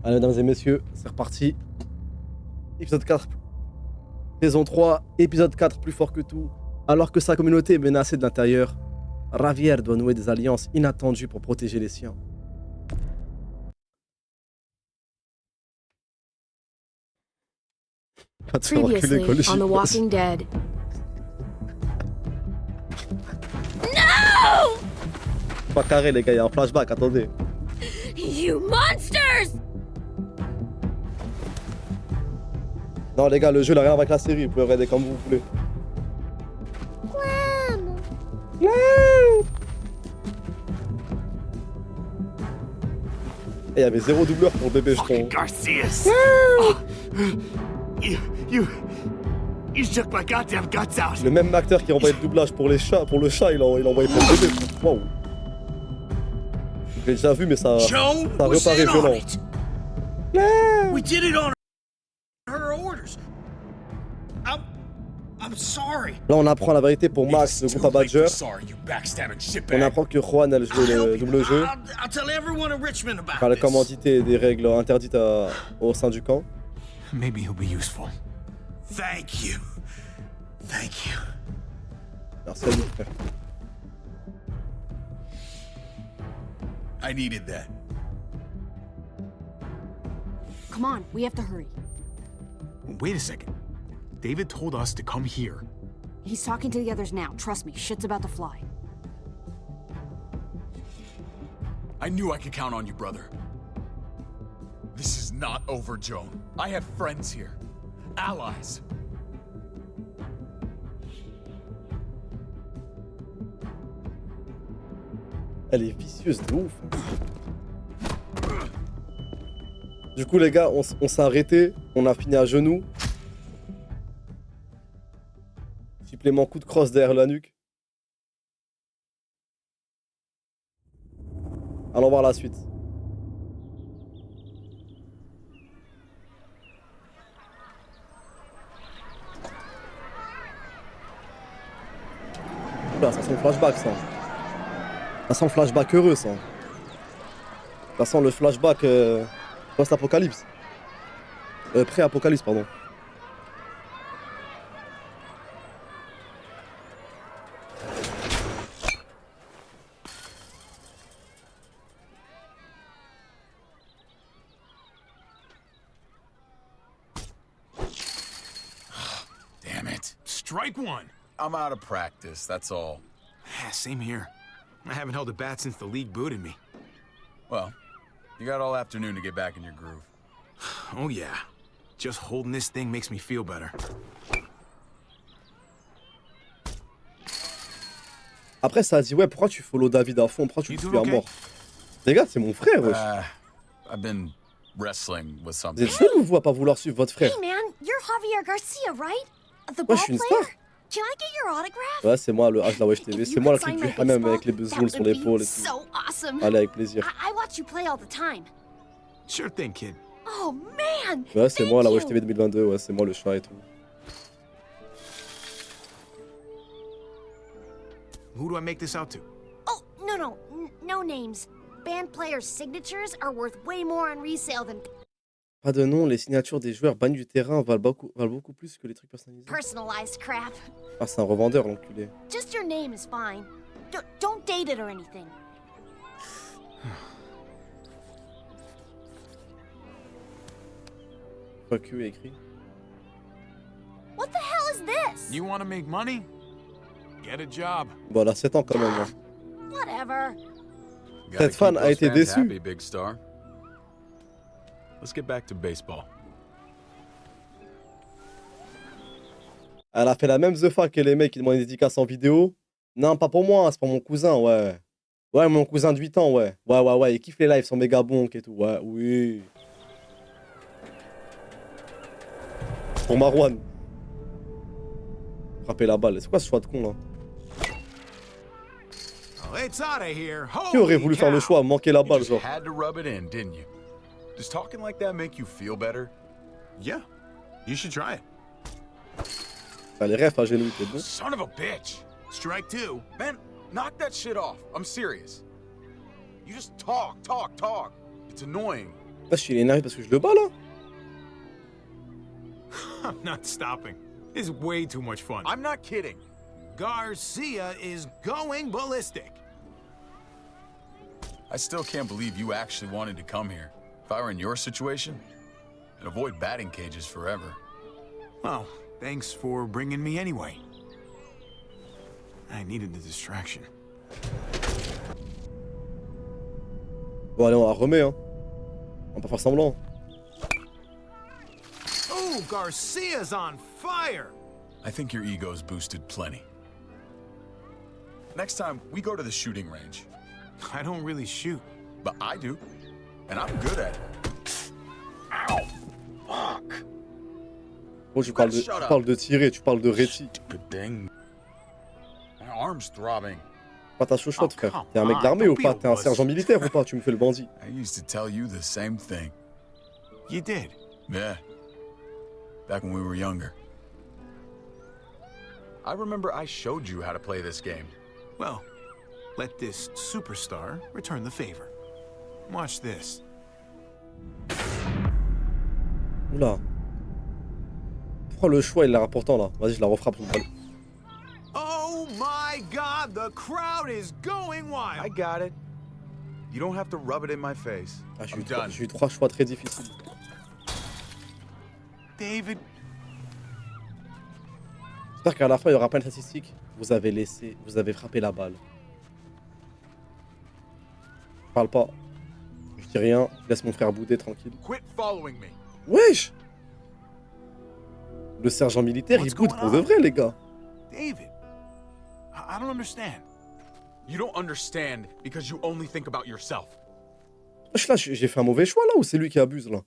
Allez, mesdames et messieurs, c'est reparti. Épisode 4, saison 3, épisode 4, plus fort que tout. Alors que sa communauté est menacée de l'intérieur, Javier doit nouer des alliances inattendues pour protéger les siens. Va te faire enculer, Previously on The Koloshi. Walking Dead. No! Pas carré, les gars, il y a un flashback, attendez. You monsters! Non, les gars, le jeu n'a rien à voir avec la série, vous pouvez regarder comme vous voulez. Et il y avait zéro doubleur pour le bébé, je Fucking trouve. Garcias! You shook my goddamn guts out. Le même acteur qui a envoyé le doublage pour les chats, pour le chat, il a envoyé pour le bébé. Waouh. J'ai déjà vu, mais ça Joan was reparaît in on violent. it. We did it on her orders. I'm sorry. Là, on apprend la vérité pour Max, le groupe à Badger. Sorry, you backstabbing On shitbag. apprend que Juan, elle jouait le double jeu. I'll tell everyone in Richmond about Par la this. commandité des règles interdites au sein du camp. Maybe he'll be useful. Thank you. Thank you. Merci à lui, frère. I needed that. Come on, we have to hurry. Wait a second. David told us to come here. He's talking to the others now. Trust me, shit's about to fly. I knew I could count on you, brother. This is not over, Joan. I have friends here. Allies. Elle est vicieuse de ouf. Du coup, les gars, on s'est arrêté. On a fini à genoux. Supplément coup de crosse derrière la nuque. Allons voir la suite. Oula, ça sent le flashback, ça. Ça sent le flashback heureux, ça. Ça sent le flashback post-apocalypse. Pré-apocalypse, pardon. Damn it. Strike one. I'm out of practice, that's all. Same here. I haven't held a bat since the league booted me. Well, you got all afternoon to get back in your groove. Oh yeah. Just holding this thing makes me feel better. Après, ça a dit, ouais, pourquoi tu follow David à fond? Pourquoi tu le You suis à doing mort? Les gars, c'est mon frère, wesh. I've been wrestling with Vous something. êtes chelou, vous, à pas vouloir suivre votre frère. Hey man, you're Javier Garcia, right? The Ouais, ball je suis une player? star. Can I get your autograph? Ouais, c'est moi, le H de la Wesh TV. If C'est you moi le could clip sign du my Hamem baseball, avec les that bezouls sur would l'épaule be et tout. so awesome. Allez, avec plaisir. I watch you play all the time. Sure thing, kid. Oh man! Ouais, c'est moi, la thank Wesh you. TV 2022. Ouais, c'est moi le chat et tout. Who do I make this out to? Oh, no names. Band players' signatures are worth way more on resale than Pas de nom, les signatures des joueurs bannis du terrain valent beaucoup plus que les trucs personnalisés. personalized crap. Ah, c'est un revendeur, l'enculé. Just your name is fine. Don't date it or anything. Fuck you est écrit. What the hell is this? You want to make money? Get a job. Bon, elle a 7 ans quand même. Hein. Whatever. Gotta Cette fan keep a those été fans déçue. happy, big star. Let's get back to baseball. Elle a fait la même zefa que les mecs qui demandent des dédicaces en vidéo. Non, pas pour moi, c'est pour mon cousin, ouais. Ouais, mon cousin de 8 ans, ouais. Ouais, il kiffe les lives, sont méga bons et tout. Ouais, oui. Pour Marwan. Frapper la balle. C'est quoi ce choix de con, là? It's out of here. Qui aurait Holy voulu faire le cow. choix, manquer la You balle, just genre? had to rub it in, didn't you? Does talking like that make you feel better? Yeah. You should try it. Enfin, les refs à genoux, t'es bon? Son of a bitch! Strike two. Man, knock that shit off. I'm serious. You just talk. It's annoying. Là, je suis énervé parce que je le bats, là. I'm not stopping. This is way too much fun. I'm not kidding. Garcia is going ballistic. I still can't believe you actually wanted to come here. If I were in your situation, I'd avoid batting cages forever. Well, thanks for bringing me anyway. I needed the distraction. Bon, allez, on la remet, hein. On va pas faire semblant. Oh, Garcia's on fire. I think your ego's boosted plenty. Next time, we go to the shooting range. I don't really shoot. But I do. And I'm good at it. Ow! Fuck! Bon, tu parles de tirer, tu parles de réti. Stupid thing. My arm's throbbing. Pas ta chochotte, Oh, frère. come T'es un mec on, d'armée don't ou be pas? a T'es un wuss. sergent militaire ou pas? Tu me fais le bandit. I used to tell you the same thing. You did? Yeah. Back when we were younger. I remember I showed you how to play this game. Well, let this superstar return the favor. Watch this. Oula. Pourquoi le choix, il est important, là? Vas-y, je la refrappe. Oh my God, the crowd is going wild. I got it. You don't have to rub it in my face. Ah, I'm done. j'ai eu 3 choix très difficiles. David, J'espère qu'à la fin, il y aura plein de statistiques. Vous avez frappé la balle. Je parle pas. Je dis rien. Je laisse mon frère bouder tranquille. Quit following me. Wesh! Le sergent militaire, What's il boude going pour on? de vrai, les gars. David. I don't understand. You don't understand because you only think about yourself. Wesh, là, j'ai fait un mauvais choix, là, ou c'est lui qui abuse, là?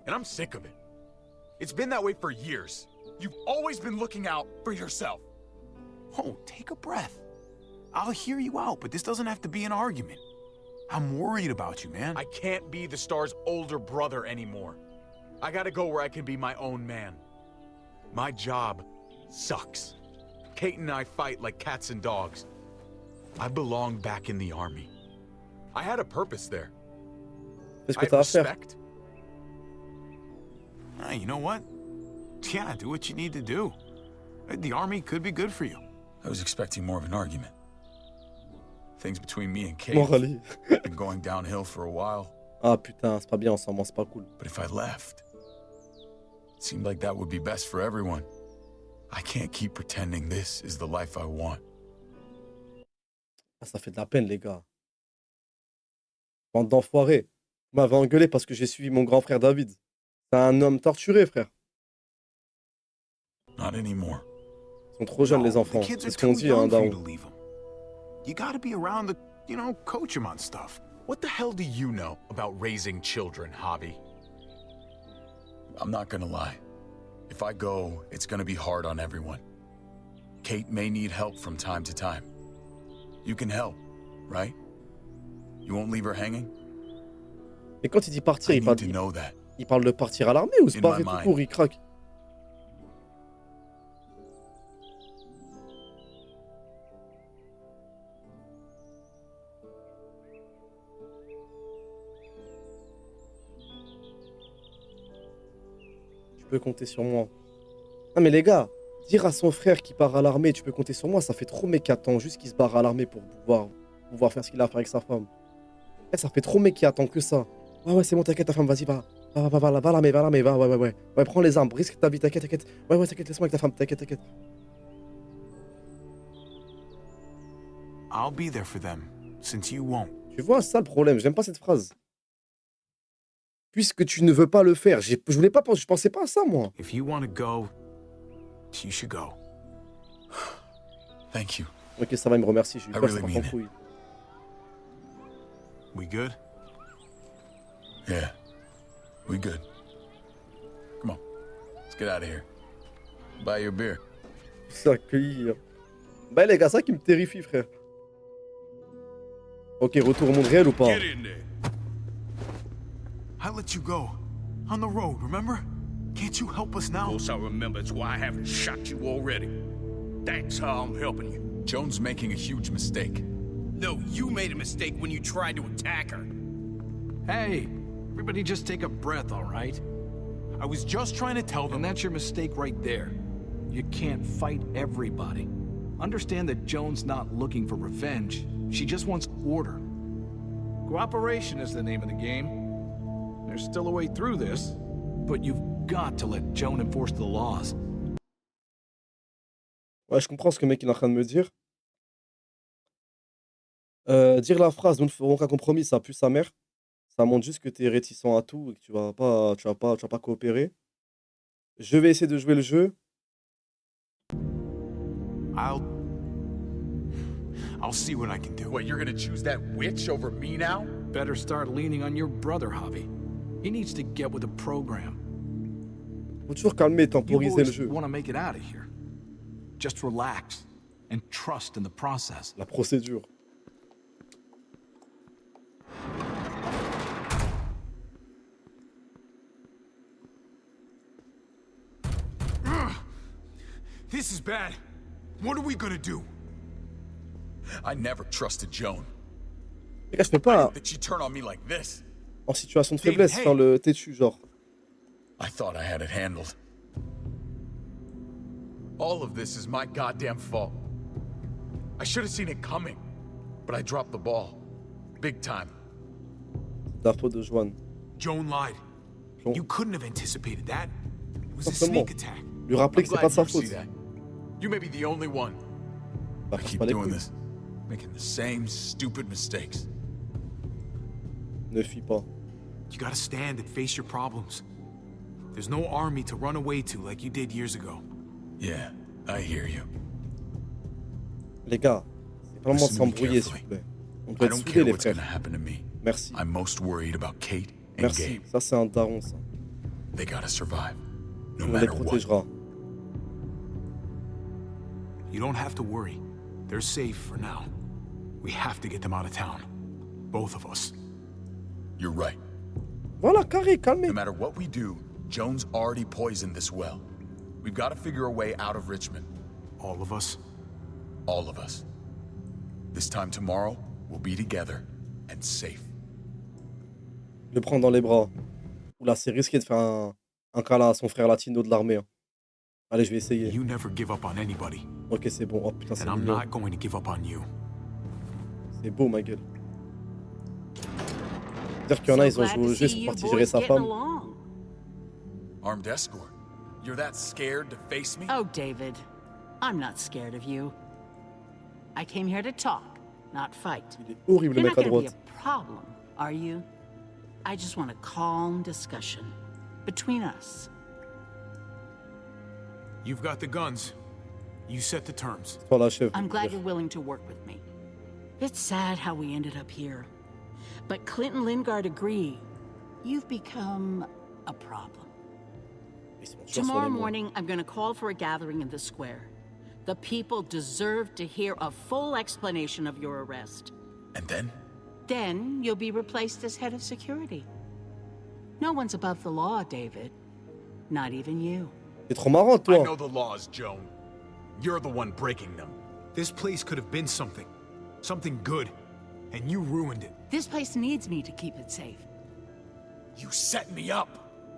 And I'm sick of it. It's been that way for years. You've always been looking out for yourself. Oh, take a breath. I'll hear you out, but this doesn't have to be an argument. I'm worried about you, man. I can't be the star's older brother anymore. I gotta go where I can be my own man. My job sucks. Kate and I fight like cats and dogs. I belong back in the army. I had a purpose there. Fais ce I que had t'as à faire. respect. You know what? Yeah, do what you need to do. The army could be good for you. I was expecting more of an argument. Things between me and Kate Bon, allez. have been going downhill for a while. Ah putain, c'est pas bien ensemble, c'est pas cool. But if I left, it seemed like that would be best for everyone. I can't keep pretending this is the life I want. Ah, ça fait de la peine, les gars. Bande d'enfoirés. Vous m'avez engueulé parce que j'ai suivi mon grand frère David. C'est un homme torturé, frère. Not anymore. Ils sont trop jeunes, No, les enfants. The kids C'est are ce qu'on too dit, hein, young for you Daron. to leave them. You gotta be around to, coach them on stuff. What the hell do you know about raising children, Hobby? I'm not gonna lie. If I go, it's gonna be hard on everyone. Kate may need help from time to time. You can help, right? You won't leave her hanging? Et quand il dit partir, I il parle, need to know that. il parle de partir à l'armée ou se In barrer my tout mind. court, il craque. Tu peux compter sur moi. Ah mais les gars, dire à son frère qu'il part à l'armée, tu peux compter sur moi, ça fait trop mec qui attend juste qu'il se barre à l'armée pour pouvoir faire ce qu'il a à faire avec sa femme. Eh, ça fait trop mec qui attend que ça. Ouais, c'est bon, t'inquiète, ta femme, vas-y, va à l'armée, va, ouais. Ouais, prends les armes, risque ta vie, t'inquiète. Ouais, t'inquiète, laisse-moi avec ta femme, t'inquiète. I'll be there for them, since you won't. Tu vois, c'est ça le problème, j'aime pas cette phrase. Puisque tu ne veux pas le faire, je pensais pas à ça, moi. If you want to go, you should go. Thank you. Ok, ça va, il me remercie, je lui I passe really en mean it. couille. We good? Yeah. We good. Come on. Let's get out of here. Buy your beer. S'accueillir. Bah les gars, ça qui me terrifie, frère. Ok, retour au monde réel ou pas? Get in there. I let you go. On the road, remember? Can't you help us now? Course I remember, it's why I haven't shot you already. That's how I'm helping you. Joan's making a huge mistake. No, you made a mistake when you tried to attack her. Hey, Everybody just take a breath, all right? I was just trying to tell them. And that's your mistake right there. You can't fight everybody. Understand that Joan's not looking for revenge. She just wants order. Cooperation is the name of the game. There's still a way through this, but you've got to let Joan enforce the laws. Ouais, je comprends ce que le mec il est en train de me dire. Dire la phrase nous ne ferons qu'un compromis, ça pue sa mère. Ça montre juste que tu es réticent à tout et que tu vas pas coopérer. Je vais essayer de jouer le jeu. I'll see what I can do. What, you're gonna choose that witch over me now? Better start leaning on your brother, Javi. He needs to get with the program. Faut toujours calmer et You temporiser le boys jeu. want to make it out of here. Just relax and trust in the process. La procédure. This is bad. What are we gonna do? I never trusted Joan. Les gars, je fais pas That she turn on me like this. en situation de David, faiblesse hey. faire le têtu, genre. I thought I had it handled. All of this is my goddamn fault. I should have seen it coming, but I dropped the ball. Big time. C'est la faute de Joanne. Joan lied. Joan. You couldn't have anticipated that. It was a Simplement. sneak attack. Lui rappeler que c'est pas de sa you see faute. that. You may be the only one. Bah, I casse keep pas les doing couilles. this, making the same stupid mistakes. Ne fuis pas. You gotta stand and face your problems. There's no army to run away to like you did years ago. Yeah, I hear you. Les gars, c'est pas le moment de Listen to me s'embrouiller, s'il carefully. vous plaît. On I doit être don't soudés, care les what's gonna frères. happen to me. Merci. I'm most worried about Kate and Merci. Gabe. Ça, c'est un daron, ça. They gotta survive, no On les matter what. protégera. You don't have to worry. They're safe for now. We have to get them out of town. Both of us. You're right. Voilà, carré, calmez. No matter what we do, Joan's already poisoned this well. We've got to figure a way out of Richmond. All of us. All of us. This time tomorrow, we'll be together and safe. Le prendre dans les bras. Oula, c'est risqué de faire un câlin à son frère latino de l'armée. Hein. Allez, je vais essayer. You never give up on anybody. Ok, c'est bon. Oh putain, c'est And I'm mignon. not going to give up on you. C'est beau, ma gueule. Dire qu'il y en a, ils ont joué au jeu, ils sont partis gérer sa femme. Armed escort. You're that scared to face me? Oh, David, I'm not scared of you. I came here to talk, not fight. Il est horrible, le You're mec not à going to be droite. a problem, are you? I just want a calm discussion between us. You've got the guns. You set the terms. Toi, la chef. I'm glad you're willing to work with me. It's sad how we ended up here. But Clinton Lingard agree. You've become a problem. Ils sont durs sur les Tomorrow mots. morning, I'm going to call for a gathering in the square. The people deserve to hear a full explanation of your arrest. And then? Then you'll be replaced as head of security. No one's above the law, David. Not even you. T'es trop marrant, I toi. know the laws, Joan. You're the one breaking them. This place could have been something. Something good. And you ruined it. This place needs me to keep it safe. You set me up.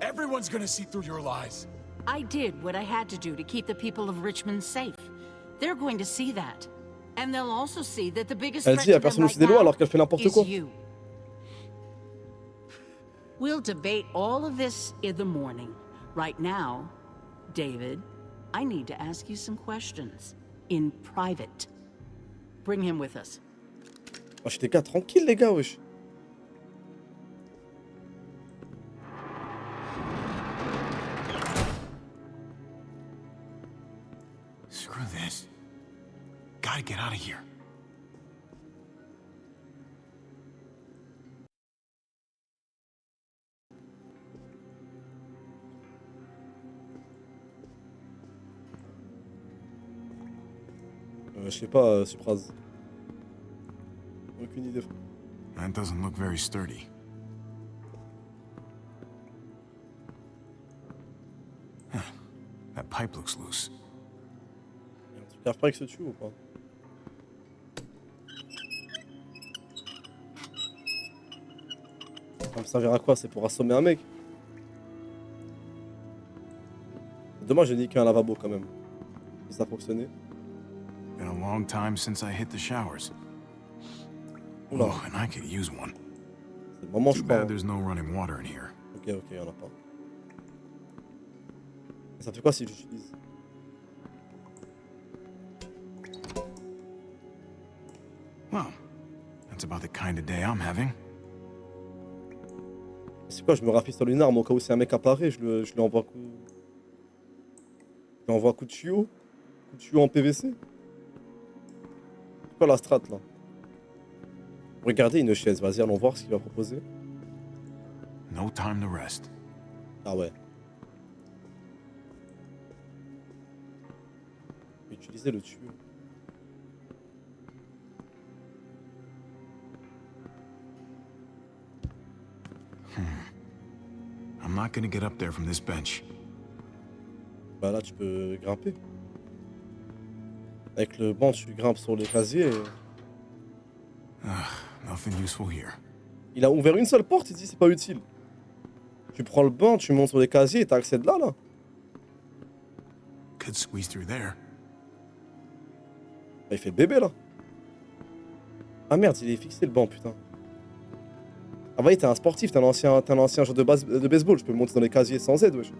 Everyone's gonna see through your lies. I did what I had to do to keep the people of Richmond safe. They're going to see that. And they'll also see that the biggest Elle threat dit, y a to them personne right au-dessus des lois now alors qu'elle fait n'importe is quoi. you. We'll debate all of this in the morning. Right now, David, I need to ask you some questions. In private. Bring him with us. Oh, j'étais gars, tranquille, les gars, wesh. Screw this. Gotta get out of here. Je sais pas, Supraz. Aucune idée. That doesn't look very sturdy. Huh. That pipe looks loose. Y'a un truc à faire avec ce tuyau ou pas? Ça me servir à quoi? C'est pour assommer un mec. Dommage, j'ai niqué un lavabo quand même. Ça a fonctionné. Been a long time since I hit the showers. Oula. Oh, and I could use one. C'est le moment, je Too crois. bad there's no running water in here. Ok, y'en a pas. Ça fait quoi si j'utilise? Well, that's about the kind of day I'm having. C'est quoi, je me rafistole une arme au cas où c'est un mec apparaît, je lui envoie coup. Je lui envoie coup de tuyau. Coup de tuyau en PVC. C'est quoi la strat là? Regardez une chaise, vas-y, allons voir ce qu'il va proposer. No time to rest. Ah ouais. Utiliser le tuyau. I'm not gonna get up there from this bench. Bah là, tu peux grimper. Avec le banc, tu grimpes sur les casiers. Nothing useful here. Il a ouvert une seule porte, il dit c'est pas utile. Tu prends le banc, tu montes sur les casiers et t'accèdes là. Could squeeze through there. Bah, il fait le bébé là. Ah merde, il est fixé le banc, putain. Ah bah oui, t'es un sportif, t'es un ancien joueur de baseball, je peux monter dans les casiers sans aide, wesh.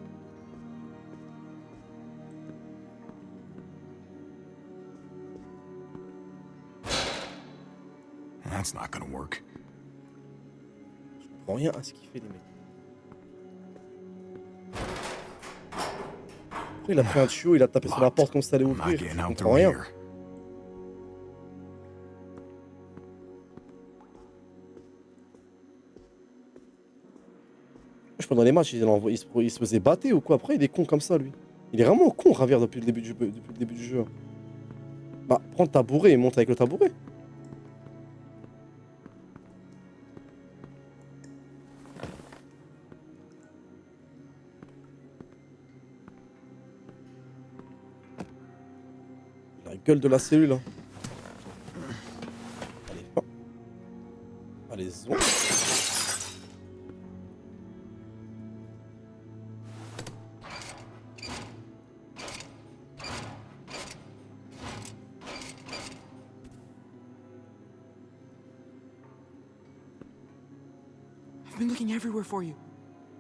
That's not gonna work. Je comprends rien à ce qu'il fait, les mecs. Après, il a pris un tuyau, il a tapé sur la porte comme si ça allait I'm not ouvrir. getting Je out comprends through rien. here. Je pendant les matchs, il se faisait battre ou quoi? Après, il est con comme ça, lui. Il est vraiment con, Javier, depuis le début du jeu. Bah, prends le tabouret et monte avec le tabouret. La gueule de la cellule, hein. Allez, fin. Allez, zon. I've been looking everywhere for you.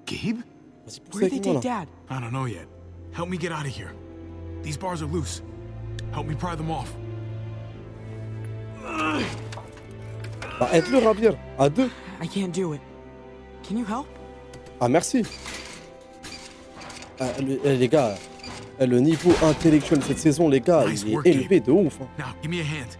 Gabe? Vas-y, pousse Where did avec they moi, take là. Dad? I don't know yet. Help me get out of here. These bars are loose. Help me pry them off. Bah, aide-le, Javier. À deux. I can't do it. Can you help? Ah, merci. Ah, les gars, le niveau intellectuel de cette saison, les gars, Nice il est work, élevé de ouf. Hein. Now, give me a hand.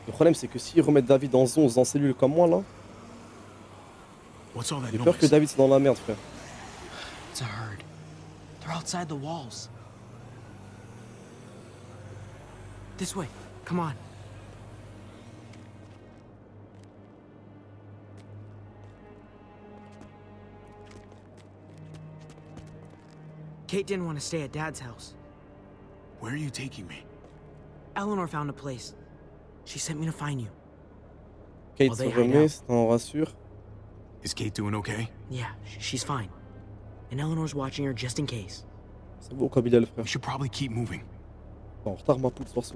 Le problème, c'est que s'ils remettent David en zone, en cellule comme moi, là, What's all that j'ai peur que noise? David soit dans la merde, frère. It's a herd. They're outside the walls. This way. Come on. Kate didn't want to stay at Dad's house. Where are you taking me? Eleanor found a place. She sent me to find you. Kate Well, se they hide remet, out. ça en rassure. Is Kate doing okay? Yeah, she's fine. And Eleanor's watching her just in case. C'est beau comme il est, le frère. We should probably keep moving. En retard, ma poule, ce morceau.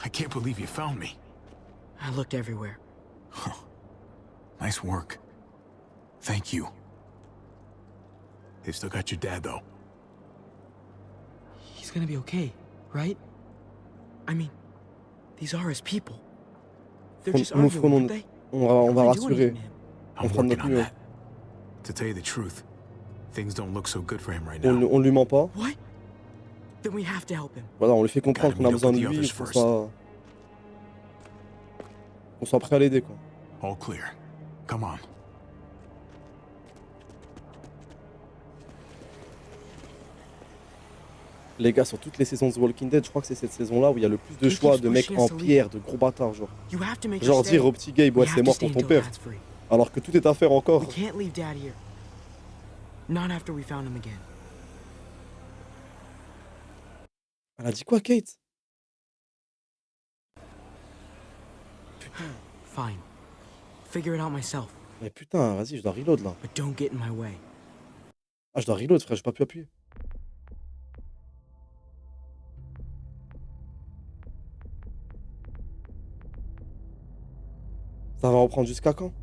I can't believe you found me. I looked everywhere. Nice work. Thank you. They've still got your dad, though. He's gonna be okay, right? I mean, these are his people. They're just Nous arguing, aren't ferons, they? on va They do rassurer. anything to him. I'm On fera de working notre on mieux. that. To tell you the truth, things don't look so good for him right On, now. on lui ment pas. What? Then we have to help him. Voilà, on lui fait comprendre Gotta qu'on a meet up besoin de with the lui, others il faut first. qu'on soit prêt à l'aider, quoi. All clear. Come on. Les gars, sur toutes les saisons de The Walking Dead, je crois que c'est cette saison-là où il y a le plus de He choix keeps de mecs pushing us en to leave. pierre, de gros bâtards, genre. You have to make her Genre stay. dire au petit Gabe, ouais, We c'est have to mort stay pour ton until père. Dad's free. Alors que tout est à faire encore. We can't leave Dad here. Not after we found him again. Elle a dit quoi, Kate? Fine. Figure it out myself, Mais putain, vas-y, je dois reload là. but don't get in my way. Ah, je dois reload, frère, j'ai pas pu appuyer. Ça va reprendre jusqu'à quand?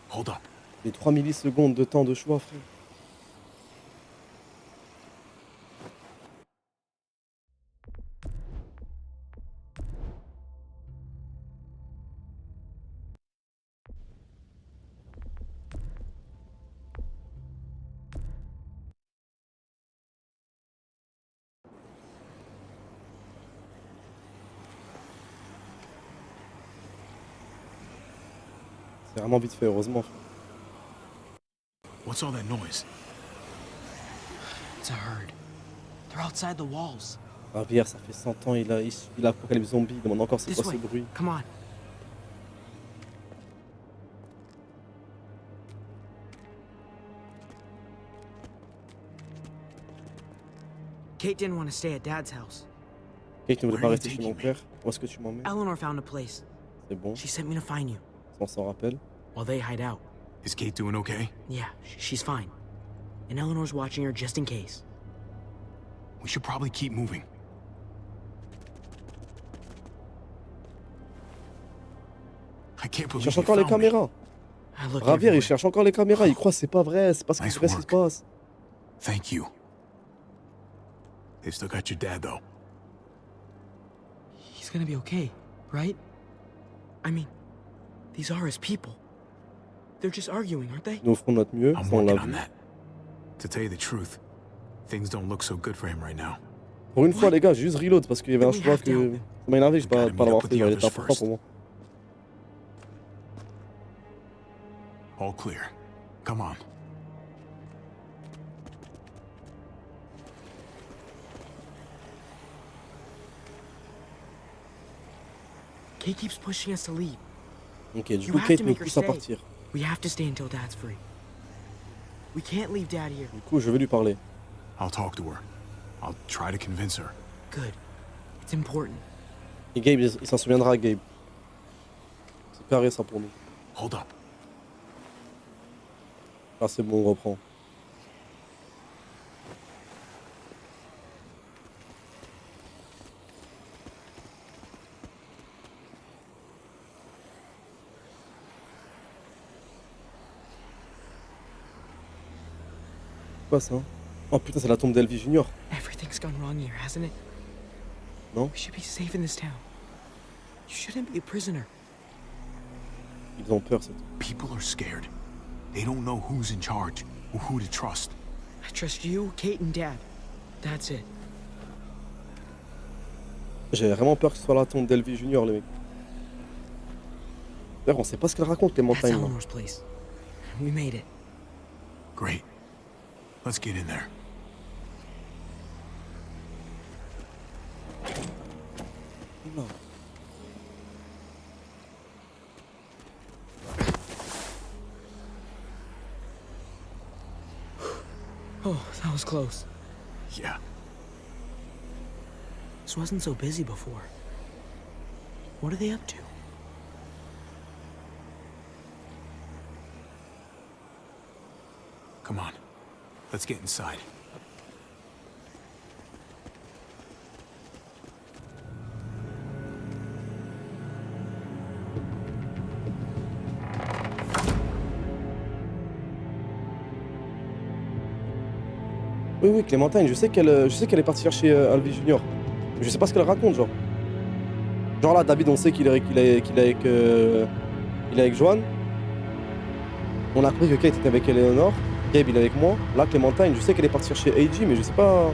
Hold up. Les 3 millisecondes de temps de choix, frère. C'est vraiment vite fait, heureusement. Frère. What's all that noise? It's a herd. They're outside the walls. Javier, ça fait 100 ans, il a Apocalypse Zombie, il demande encore c'est This quoi ce way. bruit. Come on. Kate didn't want to stay at Dad's house. Kate ne voulait Where pas are you rester chez mon taking me? père. Où est-ce que tu m'emmènes? Eleanor found a place. C'est bon, She sent me to find you on s'en rappelle. while they hide out. Is Kate doing okay? Yeah, she's fine. And Eleanor's watching her just in case. We should probably keep moving. I can't Il believe cherche you encore les found me. caméras. I look Javier, il everywhere. cherche encore les caméras. Il croit que c'est pas vrai, c'est pas ce qui Nice se passe, ce qui se work. passe. Thank you. They've still got your dad, though. He's gonna be okay, right? I mean, these are his people. They're just arguing, aren't they? Nous ferons notre mieux, I'm ça on l'a working on vu. that. To tell you the truth, things don't look so good for him right now. Pour une fois, les gars, j'ai juste reload parce qu'il y avait un We choix have to que. help him. Ça m'a énervé, je We gotta pas meet l'avoir up with fait, the il était others important first. pour moi. All clear. Come on. Kate keeps pushing us to leave. Ok, du You coup, have Kate to me make her pousse à stay. partir. We have to stay until Dad's free. We can't leave Dad here. Du coup, je vais lui parler. I'll talk to her. I'll try to convince her. Good. It's important. Et Gabe, il s'en souviendra, Gabe. C'est carré ça pour nous. Hold up. Là, c'est bon, on reprend. Quoi ça? Oh putain, c'est la tombe d'Elvis Junior. Everything's gone wrong here, hasn't it? Non? We should be safe in this town. You shouldn't be a prisoner. Ils ont peur, c'est tout. People are scared. They don't know who's in charge or who to trust. I trust you, Kate, and Dad. That's it. J'ai vraiment peur que ce soit la tombe d'Elvis Junior, les mecs. D'ailleurs, on sait pas ce qu'elle raconte, les That's montagnes. là. Eleanor's place. We made it. Great. Let's get in there. Non. Oh, that was close. Yeah. This wasn't so busy before. What are they up to? Come on. Let's get inside. Oui, oui, Clémentine, je sais qu'elle est partie chercher Elvis Junior. Mais je sais pas ce qu'elle raconte, genre. Genre là, David, on sait qu'il est avec Joanne. On a compris que Kate était avec Eleanor. Gabe, il est avec moi. Là, Clémentine, je sais qu'elle est partie chercher AJ, mais je sais pas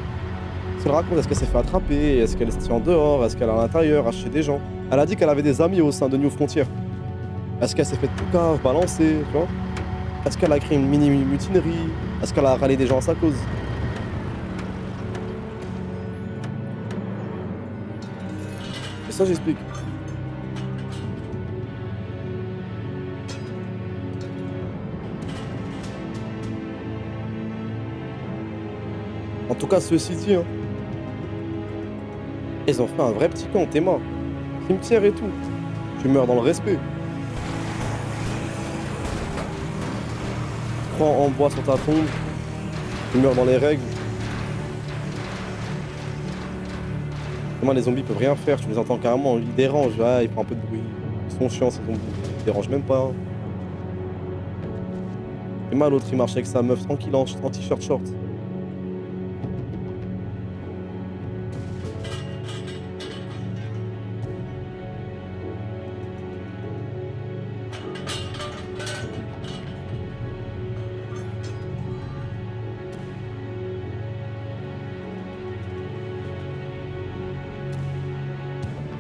ce qu'elle raconte. Est-ce qu'elle s'est fait attraper? Est-ce qu'elle est sortie en dehors? Est-ce qu'elle est à l'intérieur, acheter des gens? Elle a dit qu'elle avait des amis au sein de New Frontier. Est-ce qu'elle s'est fait tout cave, balancer, tu vois? Est-ce qu'elle a créé une mini mutinerie? Est-ce qu'elle a râlé des gens à sa cause? Et ça, j'explique. En tout cas, ceci dit, hein, ils ont fait un vrai petit camp, t'es mort. Cimetière et tout. Tu meurs dans le respect. Tu prends en bois sur ta tombe. Tu meurs dans les règles. Comment les zombies peuvent rien faire, tu les entends carrément, ils dérangent, ah, ils font un peu de bruit. Ils sont chiants ces zombies, ils dérangent même pas. Hein. Et mal l'autre il marche avec sa meuf tranquille en t-shirt short.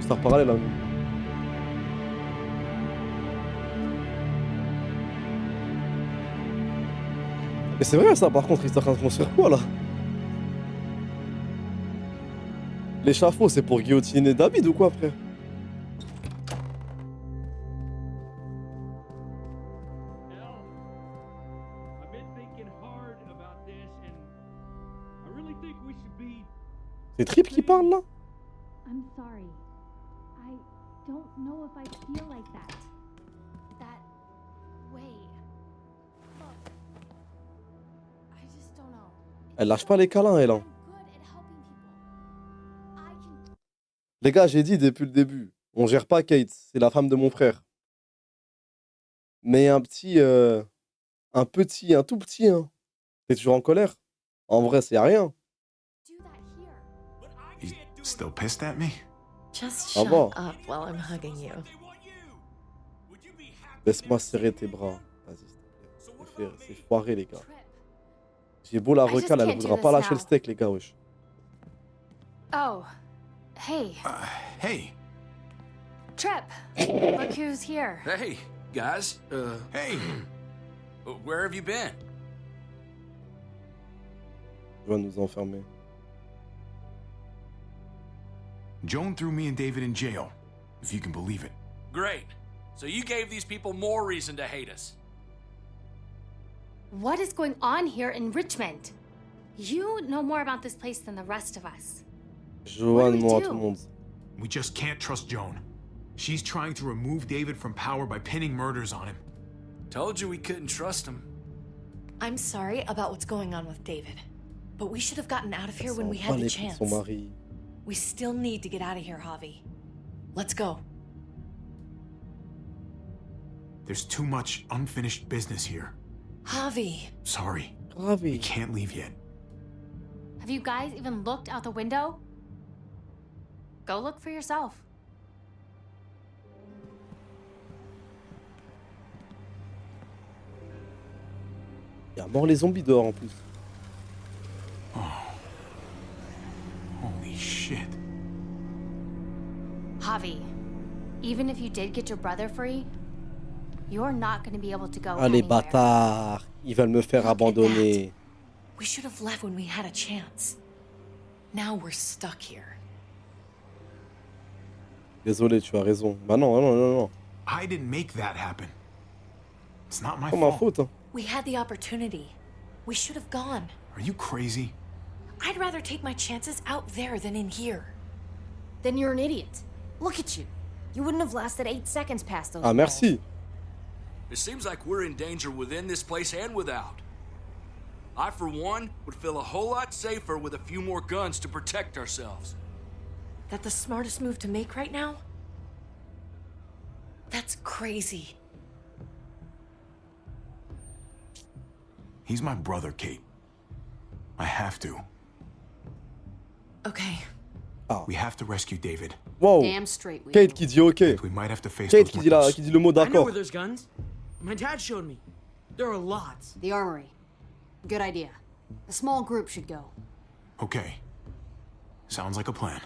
Star parallèle là. Et c'est vrai ça par contre, il est en train de construire quoi là? L'échafaud c'est pour guillotiner David ou quoi frère? C'est Trip qui parle là? I'm sorry. I don't know if I feel like that. That way. Look. I just don't know. Elle lâche pas les câlins elle hein. I'm good at helping people. I can. Les gars, j'ai dit depuis le début, on gère pas Kate, c'est la femme de mon frère. Mais un tout petit, hein. T'es toujours en colère? En vrai, c'est rien. Do that here. You still pissed at me? Just Ah shut bon? up while I'm hugging you. Laisse-moi serrer tes bras. Vas-y, s'il te plaît. C'est foiré, les gars. Trip. J'ai beau la I just recale, elle can't voudra do pas this lâcher le now. steak, les gars, wesh. Oh. Hey. Hey. Trip. Look who's here. Hey, guys. Hey. Where have you been? Tu vas nous enfermer. Joan threw me and David in jail, if you can believe it. Great. So you gave these people more reason to hate us. What is going on here in Richmond? You know more about this place than the rest of us. Joanne, moi, do? tout le monde. We just can't trust Joan. She's trying to remove David from power by pinning murders on him. Told you we couldn't trust him. I'm sorry about what's going on with David, but we should have gotten out of here Elle when s'en we bat had the les couilles de chance. son mari. We still need to get out of here, Javi. Let's go. There's too much unfinished business here. Javi. Sorry. We Grave. can't leave yet. Have you guys even looked out the window? Go look for yourself. Il y a mort les zombies dehors en plus. Holy shit. Javi, even if you did get your brother free, you're not going to be able to go Ah les anywhere. bâtards, ils veulent me faire Look at abandonner. We should have left when we had a chance. Now we're stuck here. Désolé, tu as raison. Bah non, non, non, non. I didn't make that happen. It's not my C'est ma fault. faute. Hein. We had the opportunity. We should have gone. Are you crazy? I'd rather take my chances out there than in here. Then you're an idiot. Look at you. You wouldn't have lasted 8 seconds past those Ah walls. merci. It seems like we're in danger within this place and without. I, for one, would feel a whole lot safer with a few more guns to protect ourselves. That the smartest move to make right now? That's crazy. He's my brother, Kate. I have to. Okay. We have to rescue David. Wow. Damn straight we Kate do. qui dit ok. We might have to face Kate those qui dit le mot I know d'accord. where there's guns. My dad showed me. There are lots. The armory. Good idea. A small group should go. Okay. Sounds like a plan.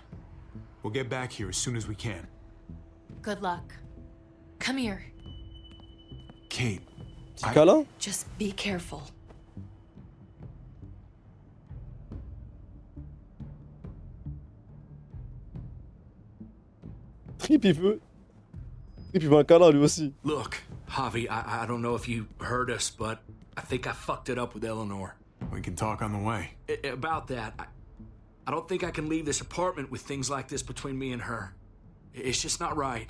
We'll get back here as soon as we can. Good luck. Come here. Kate, Petit câlin. Just be careful. Trip, il veut un câlin lui aussi. Look, Javi, I don't know if you heard us, but I think I fucked it up with Eleanor. We can talk on the way. About that, I don't think I can leave this apartment with things like this between me and her. It's just not right.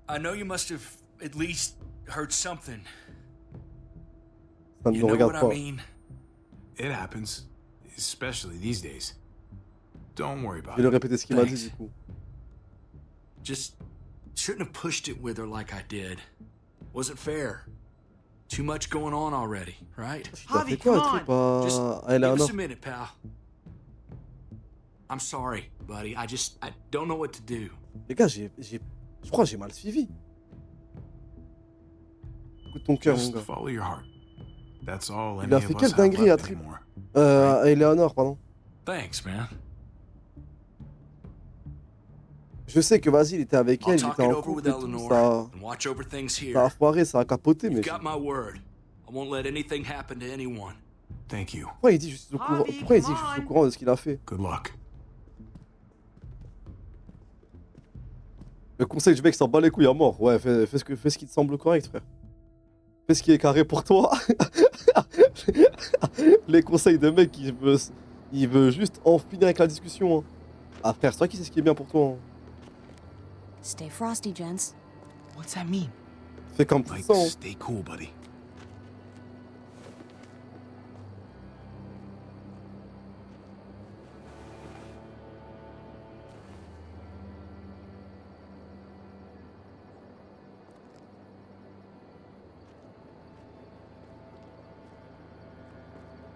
I know you must have at least heard something. Ça ne You me know regarde what pas. I mean? It happens, especially these days. Don't worry Je about vais le it. répéter ce qu'il m'a dit Thanks. du coup. Just shouldn't have pushed it with her like I did. Wasn't fair. Too much going on already, right? Il a fait quoi, Trip, Just à give Eleanor? us a minute, pal. I'm sorry, buddy. I don't know what to do. Les gars, je crois que j'ai mal suivi. Écoute ton cœur, mon Just gars. follow your heart. That's all Il a any fait of quelle us have dinguerie à left Trip? anymore. À Eleanor, pardon. Thanks, man. Je sais que vas-y, il était avec I'll elle, il talk était it en over couple with et tout, Eleanor ça and watch over things a here. foiré, ça a capoté, mais You've got my word. I won't let anything happen to anyone. Thank you. pourquoi il dit que je suis au courant, pourquoi il dit que je suis au courant de ce qu'il a fait? Good luck. Le conseil du mec s'en bat les couilles à mort. Ouais, fais ce qui te semble correct, frère. Fais ce qui est carré pour toi. Les conseils de mec, il veut juste en finir avec la discussion. Hein. Ah frère, c'est toi qui sais ce qui est bien pour toi. Hein. Stay frosty, gents. What's that mean? Fais comme tu Like, sens. stay cool, buddy.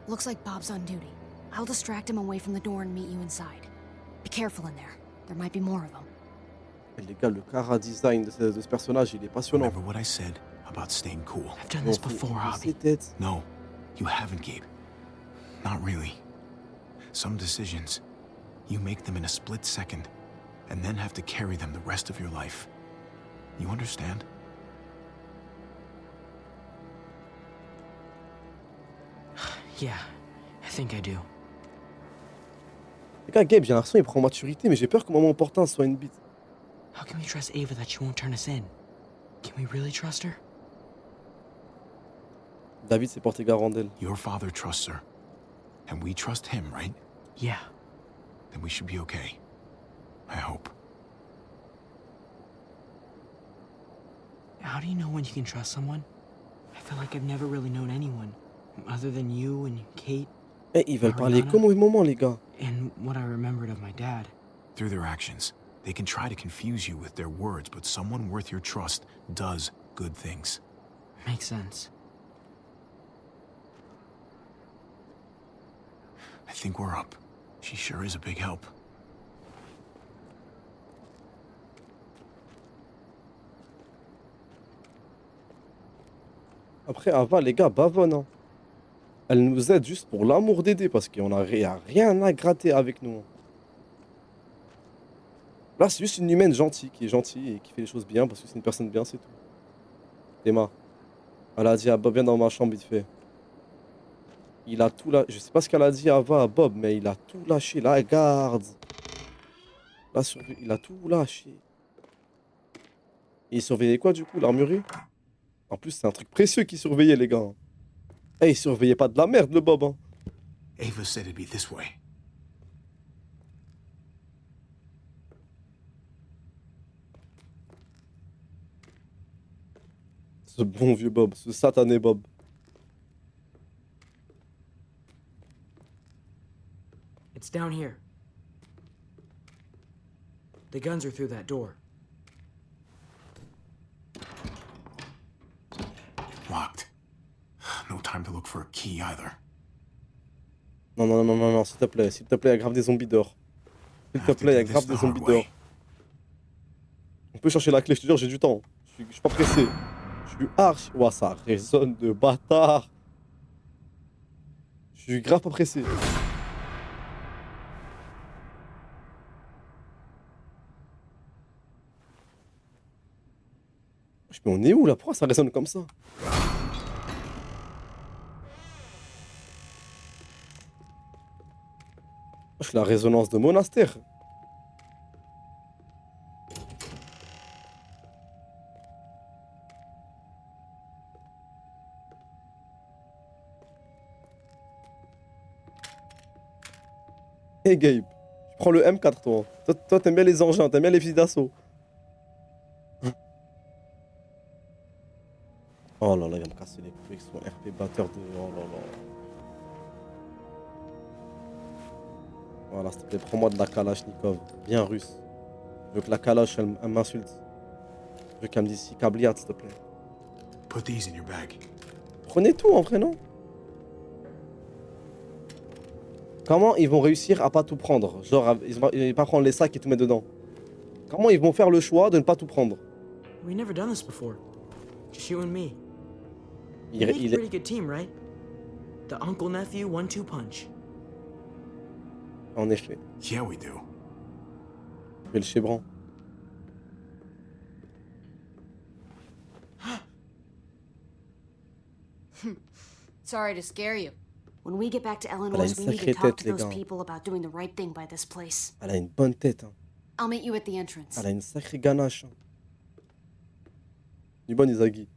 Looks like Bob's on duty. I'll distract him away from the door and meet you inside. Be careful in there. There might be more of them. Et les gars, le cara design de ce personnage, il est passionnant. Remember what I said about staying cool. I've done this before, Ses Hobby. têtes. No, you haven't, Gabe. Not really. Some decisions, you make them in a split second, and then have to carry them the rest of your life. You understand? Yeah, I think I do. Les gars, Gabe, j'ai l'impression qu'il prend en maturité, mais j'ai peur qu'au moment opportun, ce soit une bite. How can we trust Ava that she won't turn us in? Can we really trust her? David s'est porté garant d'elle. Your father trusts her, and we trust him, right? Yeah. Then we should be okay. I hope. How do you know when you can trust someone? I feel like I've never really known anyone, other than you and Kate, Eh, ils veulent parler Ariana? comme au moment, les gars. and what I remembered of my dad. Through their actions, they can try to confuse you with their words, but someone worth your trust does good things. Makes sense. I think we're up. She sure is a big help. Après, Ava, les gars, bavonne. Hein. Elle nous aide juste pour l'amour d'aider, parce qu'on a rien à gratter avec nous. Là, c'est juste une humaine gentille, qui est gentille et qui fait les choses bien, parce que c'est une personne bien, c'est tout. Emma, elle a dit à Bob, viens dans ma chambre, vite fait. Il a tout lâché. Je sais pas ce qu'elle a dit à Bob, mais il a tout lâché. La garde. Il a tout lâché. Et il surveillait quoi, du coup, l'armurerie? En plus, c'est un truc précieux qu'il surveillait, les gars. Eh, il surveillait pas de la merde, le Bob. Hein. Ava said it'd be this way. Ce bon vieux Bob, ce satané Bob. It's down here. The guns are through that door. Locked. No time to look for a key either. Non, non, non, non, non, s'il te plaît, il y a grave des zombies dehors. S'il te plaît, il y a grave des zombies dehors. On peut chercher la clé, je te jure, j'ai du temps. Je suis pas pressé. Je suis archi. Ouah, ça résonne de bâtard. Je suis grave pas pressé. Mais on est où là? Pourquoi ça résonne comme ça? C'est la résonance de monastère. Hey Gabe, tu prends le M4 toi. Toi t'aimes bien les engins, t'aimes bien les fusils d'assaut. Oh là là, il va me casser les couilles avec son RP batteur de... Oh là là. Voilà, s'il te plaît, prends-moi de la Kalachnikov, bien russe. Je veux que la Kalash, elle m'insulte. Je veux qu'elle me dise si Kabliat, s'il te plaît. Put these in your bag. Prenez tout en vrai, non? Comment ils vont réussir à pas tout prendre? Genre, ils vont pas prendre les sacs et tout mettre dedans. Comment ils vont faire le choix de ne pas tout prendre? We never done this before. Just you and me. Il, We make a il est... pretty good team, right? The uncle-nephew 1-2 punch. En effet. Yeah, we do. Je vais le chébran. Sorry to scare you. When we get back to Elle a Eleanor's, une we need to sacrée talk tête, to les those gars. people about doing the right thing by this place. Elle a une bonne tête. Hein. I'll meet you at the entrance. Elle a une sacrée ganache. Hein. Du bon Izagi.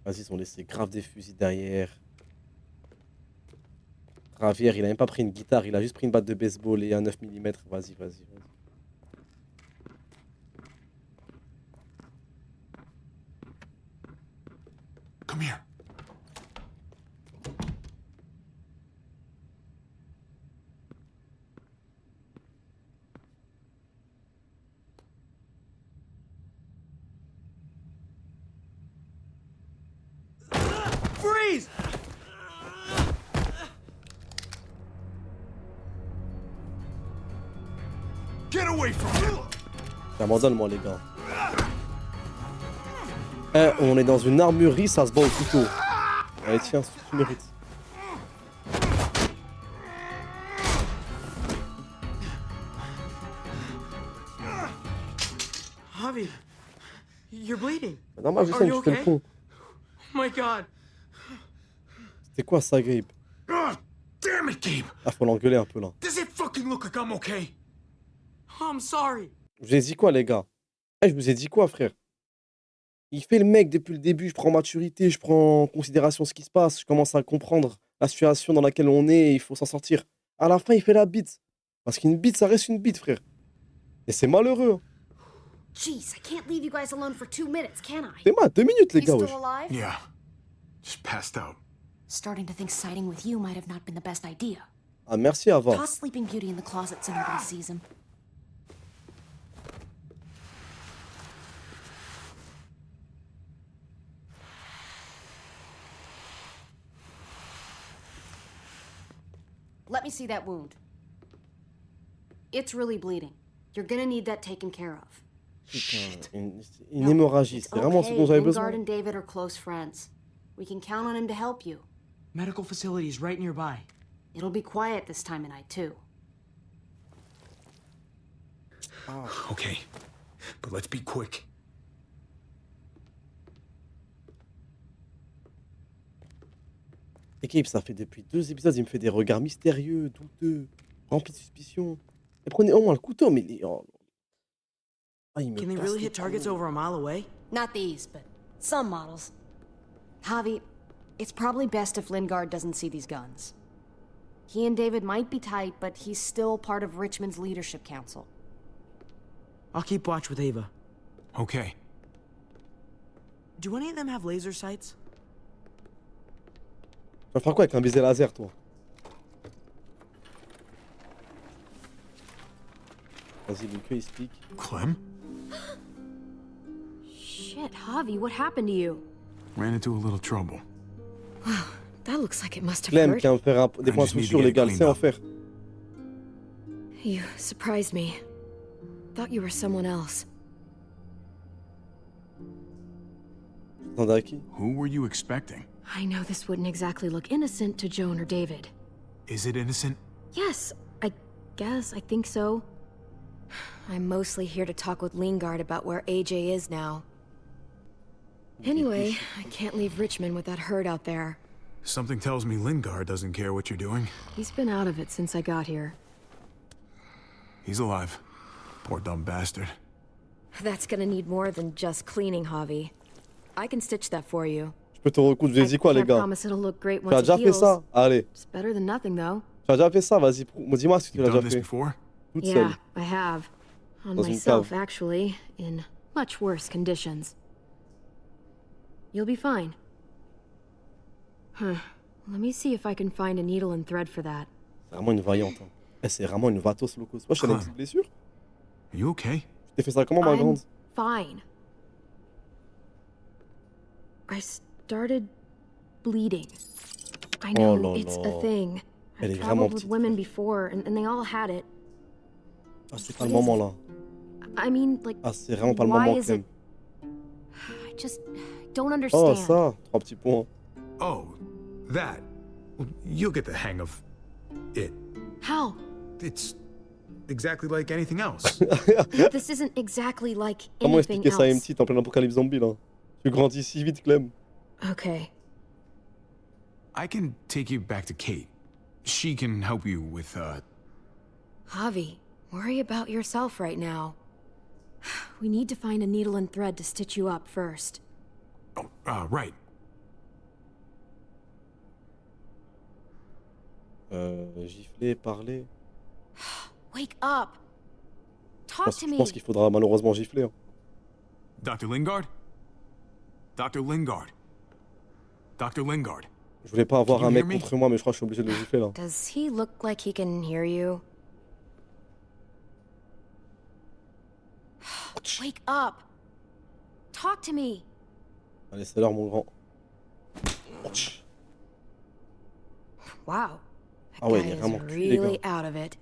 Vas-y, ils ont laissé grave des fusils derrière. Ravière, il a même pas pris une guitare, il a juste pris une batte de baseball et un 9 mm. Vas-y, vas-y, vas-y. Come here. Freeze! Get away from him! J'abandonne moi les gars. Eh, on est dans une armurerie, ça se bat au couteau. Allez tiens, tu mérites. Javi, you're bleeding. Normal, je Are sais, you tu fais le okay? con. Oh my god. C'était quoi ça, Gabe? God damn it, Gabe! Ah, faut l'engueuler un peu là. Does it fucking look like I'm okay? Oh, I'm sorry. Je vous ai dit quoi, les gars? Eh, je vous ai dit quoi, frère? Il fait le mec depuis le début, je prends maturité, je prends en considération ce qui se passe, je commence à comprendre la situation dans laquelle on est et il faut s'en sortir. À la fin, il fait la bite. Parce qu'une bite, ça reste une bite, frère. Et c'est malheureux. Hein. Jeez, I can't leave you guys alone for 2 minutes, can I? C'est mal, 2 minutes, les You gars. still wesh. alive? Yeah. Just passed out. Starting to think siding with you might have not been the best idea. Ah, merci, Ava. Toss Sleeping Beauty in the closet so nobody sees him. Let me see that wound. It's really bleeding. You're gonna need that taken care of. Putain, une No, hémorragie, it's c'est vraiment ce okay. dont j'avais Lingard besoin. and David are close friends. We can count on him to help you. Medical facilities right nearby. It'll be quiet this time of night, too. Okay, but let's be quick. Équipe, ça fait depuis 2 épisodes, il me fait des regards mystérieux, douteux, remplis de suspicions. Et prenez au moins le couteau, mais... Oh. Ah, il me Can they casse really les hit targets couilles. over a mile away? Not these, but some models. Javi, it's probably best if Lingard doesn't see these guns. He and David might be tight, but he's still part of Richmond's leadership council. I'll keep watch with Ava. Okay. Do any of them have laser sights? Tu vas faire quoi avec un baiser laser, toi? Vas-y, Luke, il explique. Clem? Shit, Javi, what happened to you? Ran into a little trouble. That looks like it must have Clem hurt. qui a fait des I points just need to sur get les it gars, cleaned c'est en up. faire. You surprised me. Thought you were someone else. Attendez à qui? Who were you expecting? I know this wouldn't exactly look innocent to Joan or David. Is it innocent? Yes, I guess. I think so. I'm mostly here to talk with Lingard about where AJ is now. Anyway, I can't leave Richmond with that herd out there. Something tells me Lingard doesn't care what you're doing. He's been out of it since I got here. He's alive. Poor dumb bastard. That's gonna need more than just cleaning, Javi. I can stitch that for you. Je peux te recoudre, vas-y quoi, les can't gars? promise it'll look great Tu once as it déjà fait heals. ça? Allez. It's better than nothing, though. Tu as déjà fait ça? Vas-y, dis-moi si tu You've l'as done déjà this fait. before? Toute Yeah, seule. I have. On Dans une myself, cave. actually, in much worse conditions. You'll be fine. Huh. Let me see if I can find a needle and thread for that. C'est vraiment une vaillante. Hein. Eh, c'est vraiment une vatos locos. Wesh, elle a une petite blessure? Are you okay? Tu t'es fait ça comment, ma I'm grande? fine. I started bleeding. I know, là it's là. a thing. Elle I've est vraiment traveled with petite. women before, and they all had it. Ah, c'est pas le moment là. I mean, like, Ah, c'est vraiment pas le why moment, is Clem. I just don't Oh, understand. ça, 3 petits points. Oh, that. Well, you'll get the hang of it. How? It's exactly like anything else. This isn't exactly like Comment anything expliquer ça à une else. petite en plein apocalypse zombie là? Tu grandis si vite, Clem. Okay. I can take you back to Kate. She can help you with, Javi, worry about yourself right now. We need to find a needle and thread to stitch you up first. right. Gifler, parler. Wake up. Talk to Je me. pense qu'il faudra malheureusement gifler. Hein. Dr. Lingard? Dr. Lingard. Dr. Lingard. Je voulais pas avoir Can un you mec hear me? contre moi, mais je crois que je suis obligé de le gifler là. Does he look like he can hear you? Wake up. Talk to me. Allez, c'est l'heure, mon grand. Wow. That Ah ouais, guy il est is vraiment cul, les really gars. out of it.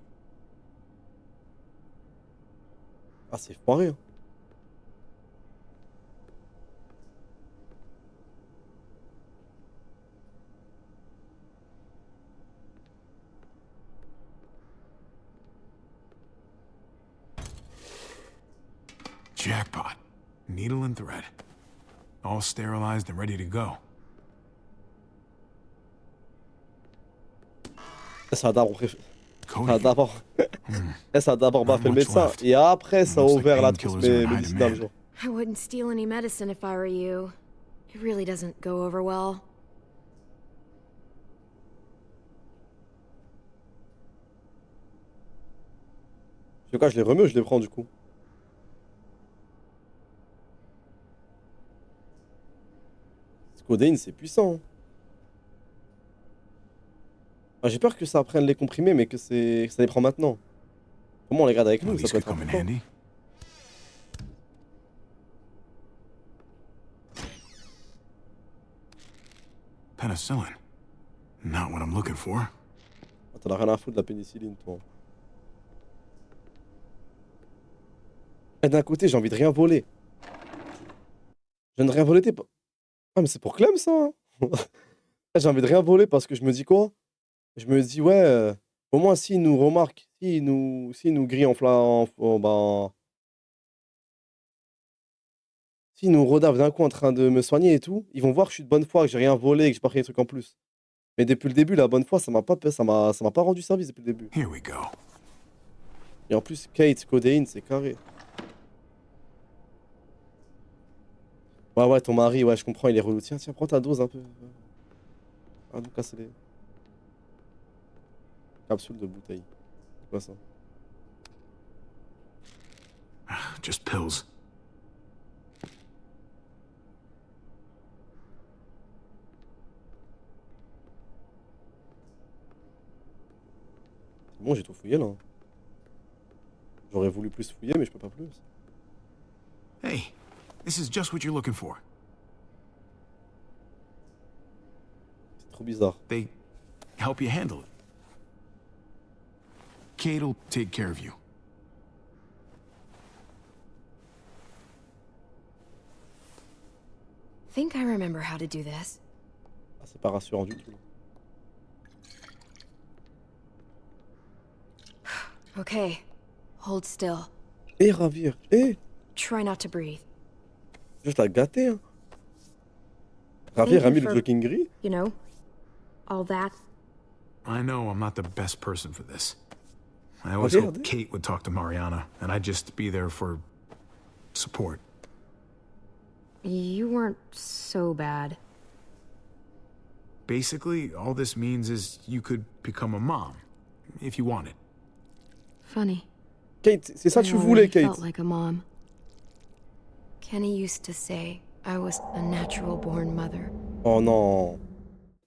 Ah, c'est foiré. Hein. Jackpot. Needle and thread. All sterilized and ready to go. Ça va d'abord Cody. ça va d'abord ça va d'abord Not baffé le much médecin left. et après ça a Looks like ouvert la trousse painkillers are in high médicinale, demand. genre. I wouldn't steal any medicine if I were you. It really doesn't go over well. En tout cas, je les remets ou je les prends du coup. Ce codéine, c'est puissant. Hein. Ah, j'ai peur que ça prenne les comprimés, mais que ça les prend maintenant. Comment on les garde avec Well, nous? Ça these peut could être come in important. handy. Penicillin. Not what I'm looking for. Ah, t'en as rien à foutre de la pénicilline, toi. Et d'un côté, j'ai envie de rien voler. Je viens de rien voler, t'es pas... Ah, mais c'est pour Clem, ça hein. J'ai envie de rien voler parce que je me dis quoi? Je me dis, ouais, au moins s'ils nous remarquent, s'ils nous grillent en flamme, ben... S'ils nous redavent d'un coup en train de me soigner et tout, ils vont voir que je suis de bonne foi, que j'ai rien volé et que j'ai pas pris des trucs en plus. Mais depuis le début, la bonne foi, ça m'a pas rendu service depuis le début. Here we go. Et en plus, Kate, codéine, c'est carré. Ouais, ton mari, ouais, je comprends, il est relou. Tiens, prends ta dose un peu. Ah, nous casser les... Capsule de bouteille. C'est quoi ça? Just pills. C'est bon, j'ai tout fouillé là. J'aurais voulu plus fouiller, mais je peux pas plus. Hey, this is just what you're looking for. C'est trop bizarre. They help you handle it. Kate'll take care of you. Think I remember how to do this. Ah, c'est pas rassurant du tout. Okay. Hold still. Et ravir. Et Try not to breathe. juste la gâter, hein. Ravir a mis le jogging gris. You know, all that. I know I'm not the best person for this. I always hoped Regardez. Kate would talk to Mariana, and I'd just be there for support. You weren't so bad. Basically, all this means is you could become a mom, if you wanted. Funny. Kate, c'est ça que I tu already voulais, Kate. felt like a mom. Kenny used to say I was a natural-born mother. Oh non.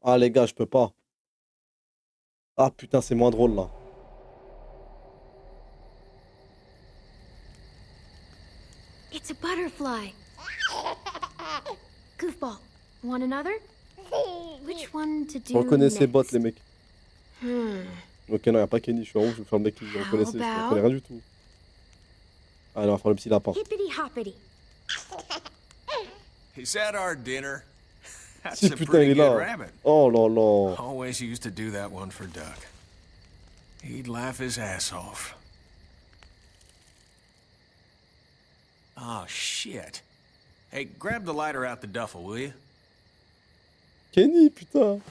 Ah les gars, je peux pas. Ah putain, c'est moins drôle là. It's a butterfly. Goofball, want another? Which one to do Reconnaissez les next? bots, les mecs. Hmm. Ok, non, y'a pas Kenny, je suis en haut, je vais faire le mec qui je reconnaissais, je about- reconnais rien du tout. Allez, on va faire le petit lapin. Hippity hoppity. Is that our dinner? That's Si a putain, il pretty est good là. rabbit. Oh là là. Always used to do that one for Duck. He'd laugh his ass off. Oh, shit. Hey, grab the lighter out the duffel, will you? Kenny, putain.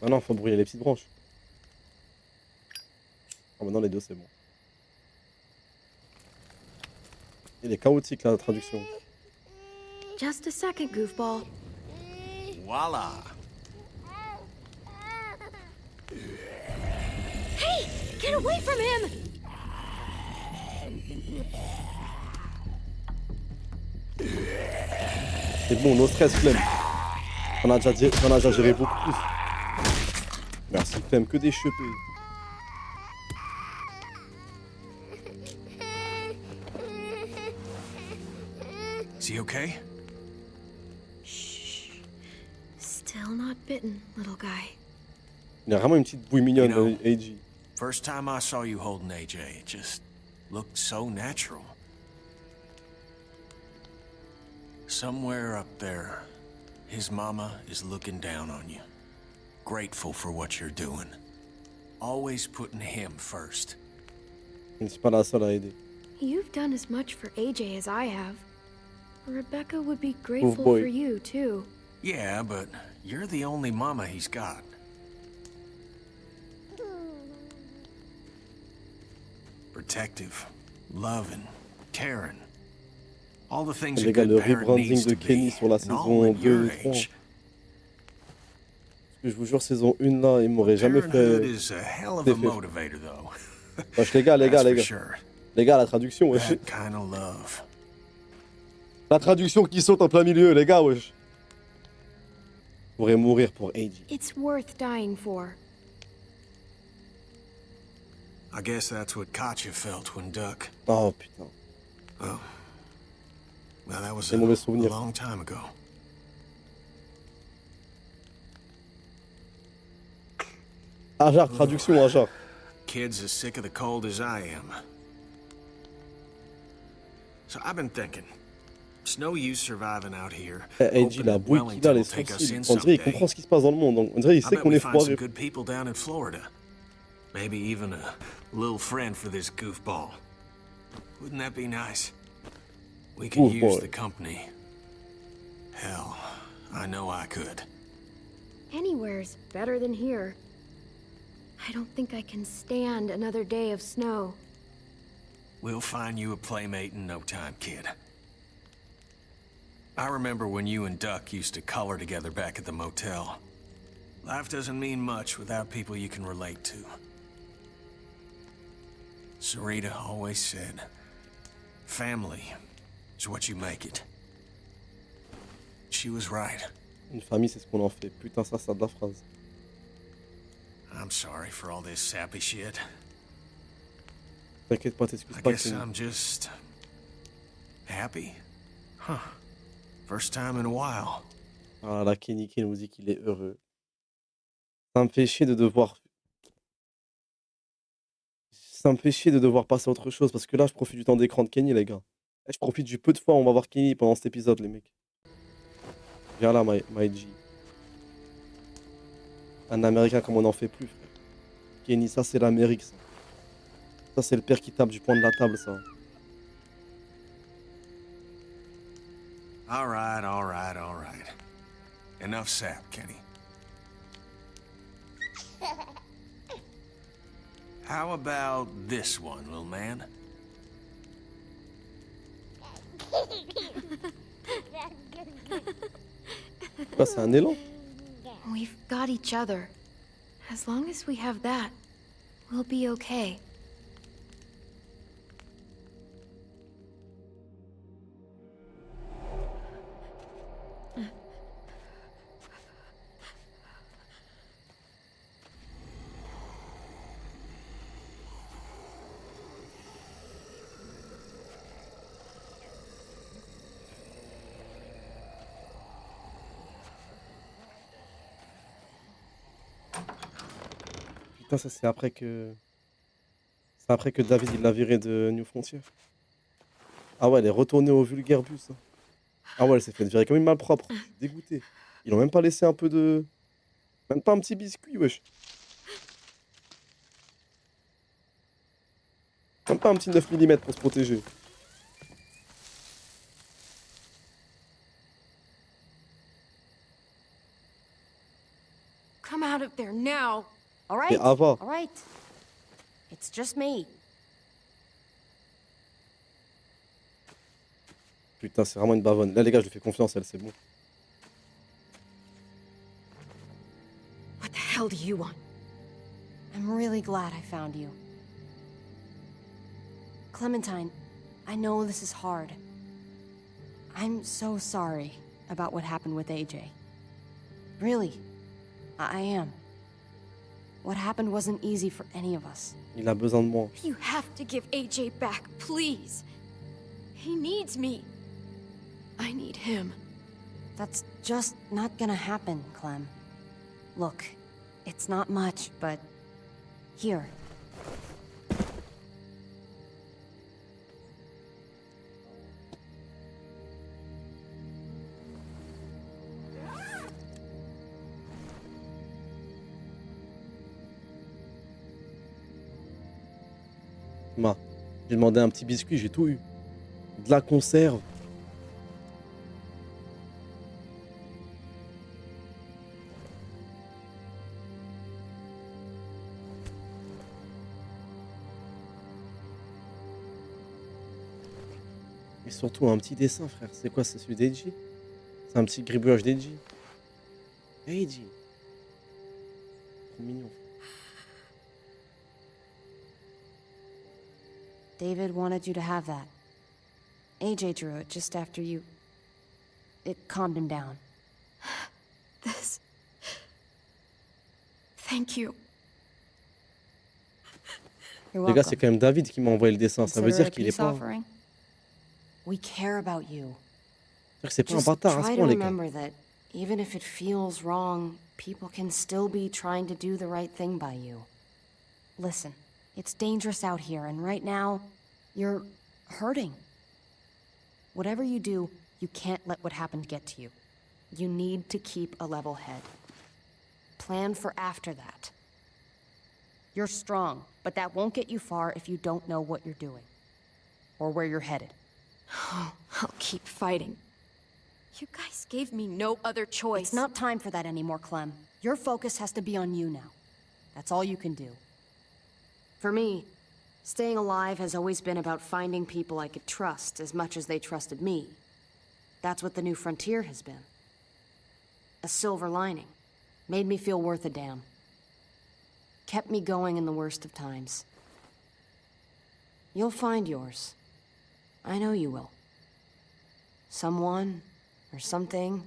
Ah non, faut brouiller les petites branches. Ah maintenant les deux c'est bon. Il est chaotique là, la traduction. Just a second, goofball. Voila. Hey, get away from him! C'est bon, no stress, Flemme. J'en ai déjà géré beaucoup plus. Merci, Flemme, que des cheveux. Is he okay? Still not bitten, little guy. Il y a vraiment une petite bouille mignonne, You know- AJ. First time I saw you holding AJ, it just looked so natural. Somewhere up there, his mama is looking down on you. Grateful for what you're doing. Always putting him first. Je ne suis pas la seule à aider. You've done as much for AJ as I have. Rebecca would be grateful boy. for you, too. Yeah, but you're the only mama he's got. Protective, loving, caring. All the things a Les gars, good le parent rebranding needs de to Kenny be, sur la and all saison at your 2 et 3. age. Parce que je vous jure, saison 1 là, il m'aurait jamais Parenthood fait. is a hell of fait- a motivator, though. Wesh, les gars, les gars, That's les for gars. sure. Les gars, la traduction, wesh. That kind of love. La traduction qui saute en plein milieu, les gars, wesh. Je pourrais mourir pour AJ. It's worth dying for. I guess that's what Katya felt when Duck. Oh putain. Oh. Well, that was Des a mauvais souvenirs. long time ago. Ajar, traduction, Ajar. Kid's as sick of the cold as I am. So I've been thinking. It's no use surviving out here. AJ, hoping la that bouille qu'il a, Wellington les will take us sourcils. in On dirait qu'il someday. comprend ce qui se passe dans le monde. Donc, on dirait qu'il I sait bet qu'on we est find some foiré. good people down in Florida. Maybe even a little friend for this goofball. Wouldn't that be nice? We could use Goofball. the company. Hell, I know I could. Anywhere's better than here. I don't think I can stand another day of snow. We'll find you a playmate in no time, kid. I remember when you and Duck used to color together back at the motel. Life doesn't mean much without people you can relate to. Sarita always said, family is what you make it. She was right. Une famille, c'est ce qu'on en fait. Putain, ça de la phrase. I'm sorry for all this sappy shit. T'inquiète pas, t'excuses I pas, guess Kenny. I'm just happy. Huh. First time in a while. Ah, la Kenny qui nous dit qu'il est heureux. Ça me fait chier de devoir. Ça me fait chier de devoir passer à autre chose parce que là, je profite du temps d'écran de Kenny, les gars. Je profite du peu de fois où on va voir Kenny pendant cet épisode, les mecs. Viens là, my G. Un Américain comme on n'en fait plus, frère. Kenny, ça, c'est l'Amérique, ça. Ça, c'est le père qui tape du coin de la table, ça. All right, all right, all right. Enough sap, Kenny. How about this one, little man? Là, c'est un élan. We've got each other. As long as we have that, we'll be okay. Putain, ça, c'est après que... C'est après que David, il l'a viré de New Frontier. Ah ouais, elle est retournée au vulgaire bus. Hein. Ah ouais, elle s'est fait virer comme une malpropre. Je suis dégoûté. Ils ont même pas laissé un peu de... Même pas un petit biscuit, wesh. Même pas un petit 9 mm pour se protéger. Come out of there now. All right. Et Ava. All right. It's just me. Putain, c'est vraiment une bavonne. Là, les gars, je lui fais confiance, elle, c'est bon. What the hell do you want? I'm really glad I found you. Clementine, I know this is hard. I'm so sorry about what happened with AJ. Really, I am. What happened wasn't easy for any of us. Il a besoin de moi. You have to give AJ back, please. He needs me. I need him. That's just not gonna happen, Clem. Look, it's not much, but... Here. J'ai demandé un petit biscuit, j'ai tout eu. De la conserve. Et surtout un petit dessin, frère. C'est quoi, c'est celui d'Eiji? C'est un petit gribouillage d'Eiji. Eiji. Trop mignon. David wanted you to have that. AJ drew it just after you... It calmed him down. This... Thank you. You're Les gars, c'est welcome. quand même David qui m'a envoyé le dessin. Ça veut Consider dire it a qu'il est peace pas... offering. We care about you. C'est pas un Just bâtard à ce try point, to les gars. remember that even if it feels wrong, people can still be trying to do the right thing by you. Listen, it's dangerous out here, and right now, you're hurting. Whatever you do, you can't let what happened get to you. You need to keep a level head. Plan for after that. You're strong, but that won't get you far if you don't know what you're doing. Or where you're headed. Oh, I'll keep fighting. You guys gave me no other choice. It's not time for that anymore, Clem. Your focus has to be on you now. That's all you can do. For me, staying alive has always been about finding people I could trust as much as they trusted me. That's what the New Frontier has been. A silver lining. Made me feel worth a damn. Kept me going in the worst of times. You'll find yours. I know you will. Someone or something,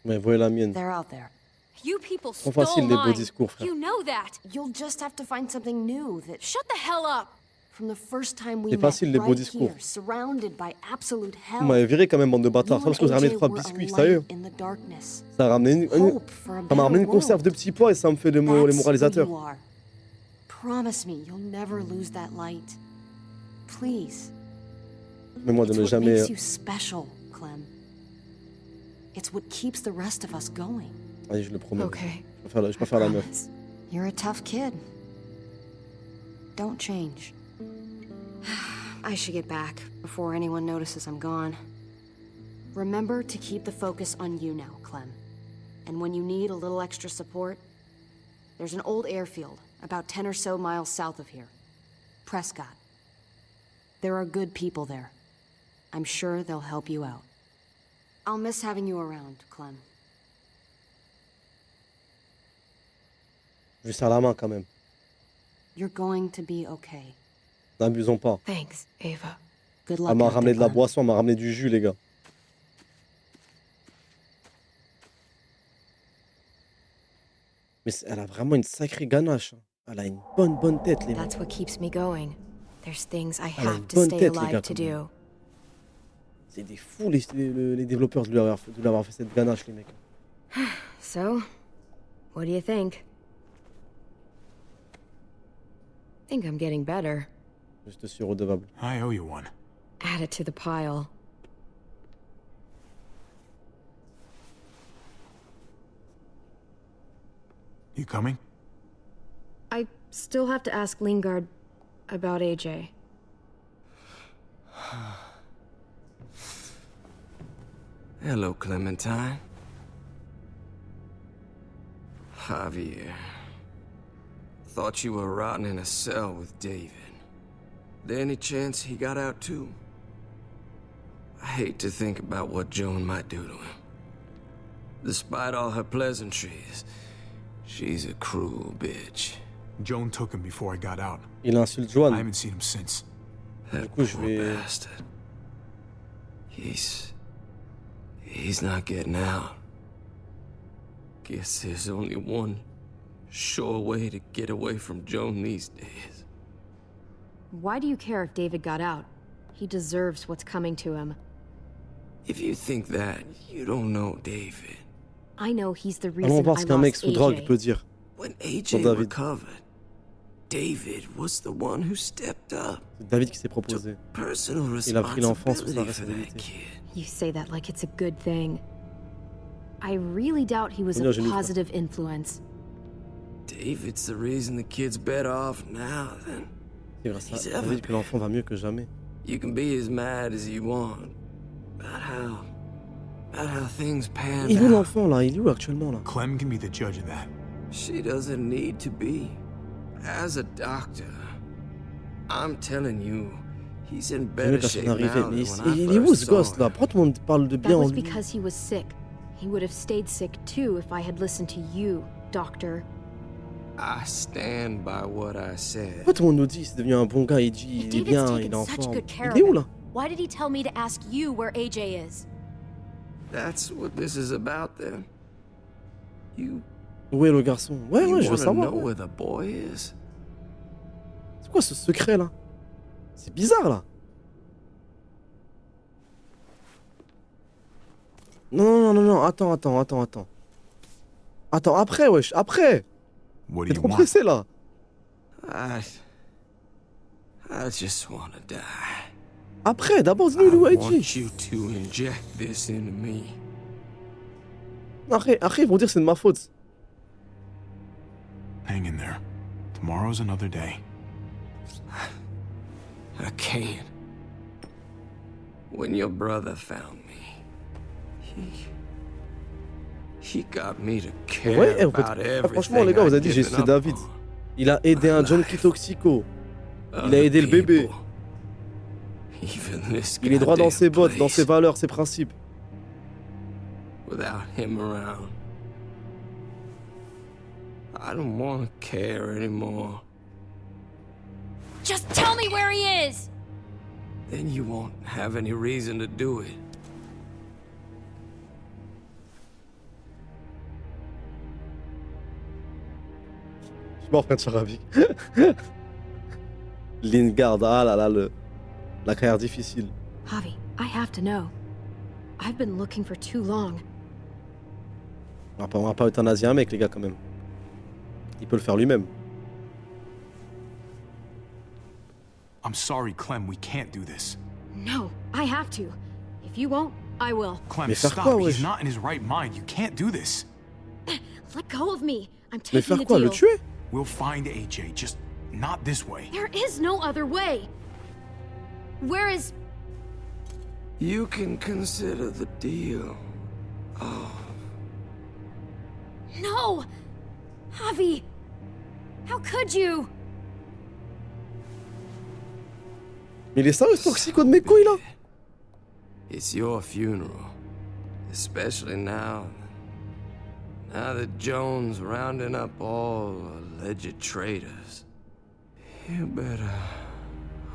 Mais voyez la mienne. they're out there. You people Trop stole facile les beaux mine. discours, frère. You know that. You'll just have to find something new that... Shut the hell up. From the first time we C'est met facile les beaux right discours. here, surrounded by absolute Vous hell. m'avez viré quand même, bande de bâtards. Ça You parce que vous and avez ramené AJ 3 were a biscuits, light sérieux. in the darkness. Ça a ramené Hope for a ça m'a ramené une better conserve de world. petits pois et ça me fait les That's who moralisateurs. you are. Promise me you'll never lose that light. Please. Mais moi, de It's ne what jamais... makes you special, Clem. It's what keeps the rest of us going. Allez, je le promets. Okay. Je peux faire la meuf. You're a tough kid. Don't change. I should get back before anyone notices I'm gone. Remember to keep the focus on you now, Clem. And when you need a little extra support, there's an old airfield about 10 or so miles south of here. Prescott. There are good people there. I'm sure they'll help you out. I'll miss having you around, Clem. Je lui serre la main quand même. You're going to be okay. N'abusons pas. Thanks, Ava. Good Elle luck m'a out ramené there, de la Clem. boisson, elle m'a ramené du jus, les gars. Mais elle a vraiment une sacrée ganache. Elle a une bonne tête, les mecs. That's what keeps me going. There's things I Elle a une have to bonne stay tête, les alive gars, to quand même. do. C'est des fous, les développeurs, de lui avoir fait cette ganache, les mecs. So, what do you think? Think I'm getting better. Je te suis redevable. I owe you one. Add it to the pile. You coming? I still have to ask Lingard about AJ. Hello, Clementine. Javier. Thought you were rotting in a cell with David. There any chance he got out too? I hate to think about what Joan might do to him. Despite all her pleasantries, she's a cruel bitch. Joan took him before I got out. Il insulte Joan. I haven't seen him since. Du coup, je vais... Bastard. He's not getting out. Guess there's only one sure way to get away from Joan these days. Why do you care if David got out? He deserves what's coming to him. If you think that, you don't know David. I know he's the Allons reason voir I ce qu'un mec lost sous drogue AJ. peut dire. When Sur AJ David. recovered, David was the one who stepped up. C'est David qui s'est proposé. Personal Il a pris l'enfant sous sa responsibility for that responsabilité. kid. You say that like it's a good thing. I really doubt he was Non, a je l'ai pas. positive influence. David's the reason the kid's better off now than C'est grâce he's à ever David que l'enfant va mieux que jamais. You can be as mad as you want about how things pan Il est où out. l'enfant, là? Il est où actuellement, là? Clem can be the judge of that. She doesn't need to be. As a doctor, I'm telling you, he's in J'ai better vu qu'à shape son arrivée. now Mais than when I il est où, first ce saw gosse, là? him. Pourquoi tout le monde parle de bien That en was lui? because he was sick. He would have stayed sick too if I had listened to you, Doctor. I stand by what I said. Pourquoi tout le monde nous dit c'est devenu un bon gars, il dit il est David's bien, il taken est en such forme. good care Il est of où, him. là? Why did he tell me to ask you where AJ is? That's what this is about then. You Où est le garçon? Ouais, you je veux wanna savoir. know ouais. where the boy is? C'est quoi ce secret, là? C'est bizarre, là. Non, attends. Attends, après, wesh, après! What T'es do you trop want? pressé, là. I just wanna die. Après, d'abord, dis-nous où I est want AJ. you to inject this into me. Après, ils vont dire c'est de ma faute. Hang in there. Tomorrow's another day. I can't. When your brother found me, he got me to care Ouais, about everything. franchement, les gars, vous avez dit, I'd c'est given up David. on. Il a aidé un junkie toxico. Il a aidé le bébé. Even this Il est droit dans goddamn ses bottes, dans place. ses valeurs, ses principes. Without him around, I don't want to care anymore. Just tell me where he is! Then you won't have any reason to do it. Je suis mort, frère Charavik. Lingard, ah là là, la carrière difficile. Javi, I have to know. I've been looking for too long. On va pas euthanasier un mec, les gars, quand même. Il peut le faire lui-même. I'm sorry, Clem, we can't do this. No, I have to. If you won't, I will. Clem, Mais faire stop. quoi, He's wesh? not in his right mind. You can't do this. Let go of me. I'm Mais taking faire the quoi? deal. Le tuer? We'll find AJ, just not this way. There is no other way. Where is... You can consider the deal. Oh, No! Javi! How could you? Mais il est sérieux ce toxico de mes couilles là? it's your funeral. Especially now. Now that Jones rounding up all alleged traitors. You better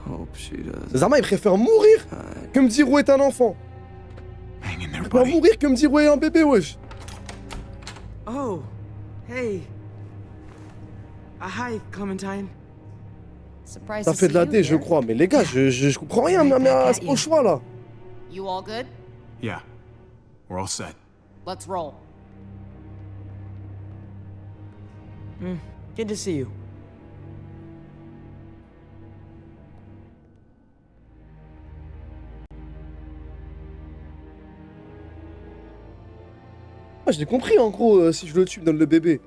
hope she does. Zama il préfère mourir que me dire où est un enfant. Il préfère mourir que me dire où est un bébé, wesh. Oh, hey. Hi, Clementine. Surprised Ça to fait see de la you D, je here. crois. Mais les gars, je comprends rien au choix là. You all good? Yeah. We're all set. Let's roll. Good to see you. Ah, je l'ai compris en gros, si je le tue, me donne le bébé.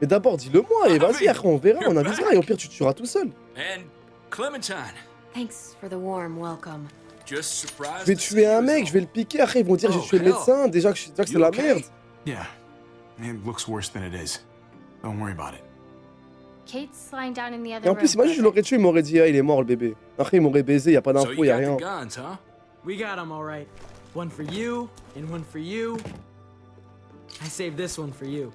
Mais d'abord, dis-le-moi et vas-y, après on verra, on avisera et au pire tu tueras tout seul. And Clementine, Thanks for the warm welcome. just surprised. Je vais to see tuer you un is mec, all. je vais le piquer, après ils vont dire j'ai Oh, tué le hell. médecin, déjà que c'est You la okay? merde. Yeah. It looks worse than it is. Don't worry about it. Kate's lying down in the other Et en room. plus, imagine je l'aurais tué, il m'aurait dit ah il est mort le bébé. Après il m'aurait baisé, y a pas So d'infos, you y a got rien. the guns, huh? We got them all right. One for you, and one for you. I saved this one for you.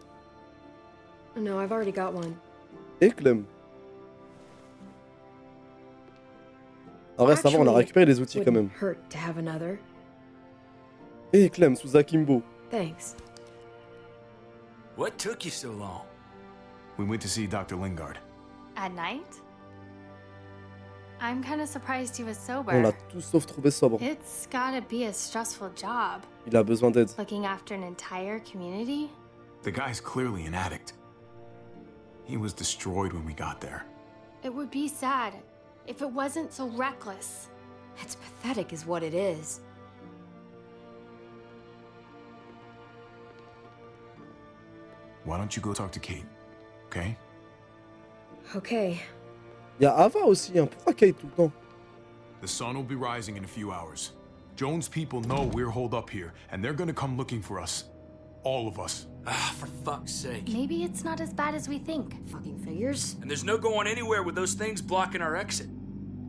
No, I've already got one. Et Clem. En vrai, ça va, on a récupéré les outils quand même. Hurt to have another. Et Clem, sous Akimbo. Thanks. What took you so long? We went to see Dr. Lingard. At night? I'm kind of surprised he was sober. On l'a tous sauf trouvé sobre. It's gotta be a stressful job, Il a besoin d'aide. looking after an entire community. The guy's clearly an addict. He was destroyed when we got there. It would be sad if it wasn't so reckless. It's pathetic is what it is. Why don't you go talk to Kate, okay? Okay. Il y a Ava aussi, hein. Pourquoi Kate tout le temps? The sun will be rising in a few hours. Jones' people know we're holed up here, and they're gonna come looking for us. All of us. Ah, for fuck's sake. Maybe it's not as bad as we think. Fucking figures. And there's no going anywhere with those things blocking our exit.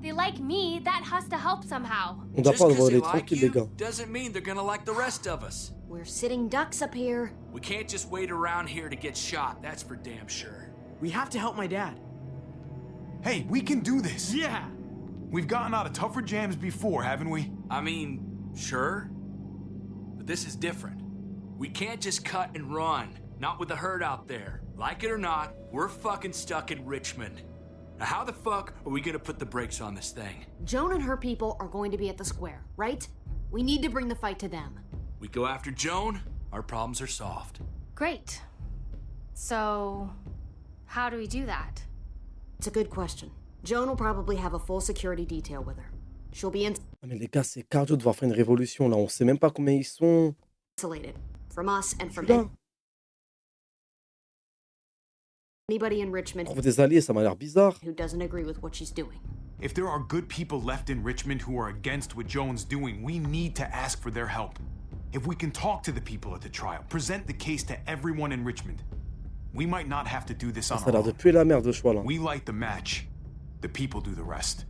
They like me, that has to help somehow. On doit Just pas 'cause they voler like tranquille, les you gars. doesn't mean they're gonna like the rest of us. We're sitting ducks up here. We can't just wait around here to get shot, that's for damn sure. We have to help my dad. Hey, we can do this! Yeah! We've gotten out of tougher jams before, haven't we? I mean, sure. But this is different. We can't just cut and run. Not with the herd out there. Like it or not, we're fucking stuck in Richmond. Now how the fuck are we gonna put the brakes on this thing? Joan and her people are going to be at the square, right? We need to bring the fight to them. We go after Joan, our problems are solved. Great. So, how do we do that? It's a good question. Joan will probably have a full security detail with her. She'll be Ah, mais les gars, c'est cardio de devoir faire une révolution là. On sait même pas combien ils sont. insulated from us and from Là, anybody in Richmond trouver des alliés, ça m'a l'air bizarre. who doesn't agree with what she's doing. If there are good people left in Richmond who are against what Joan's doing, we need to ask for their help. If we can talk to the people at the trial, present the case to everyone in Richmond, we might not have to do this on Ça a our l'air de own. puer la merde le choix là. We light the match. The people do the rest.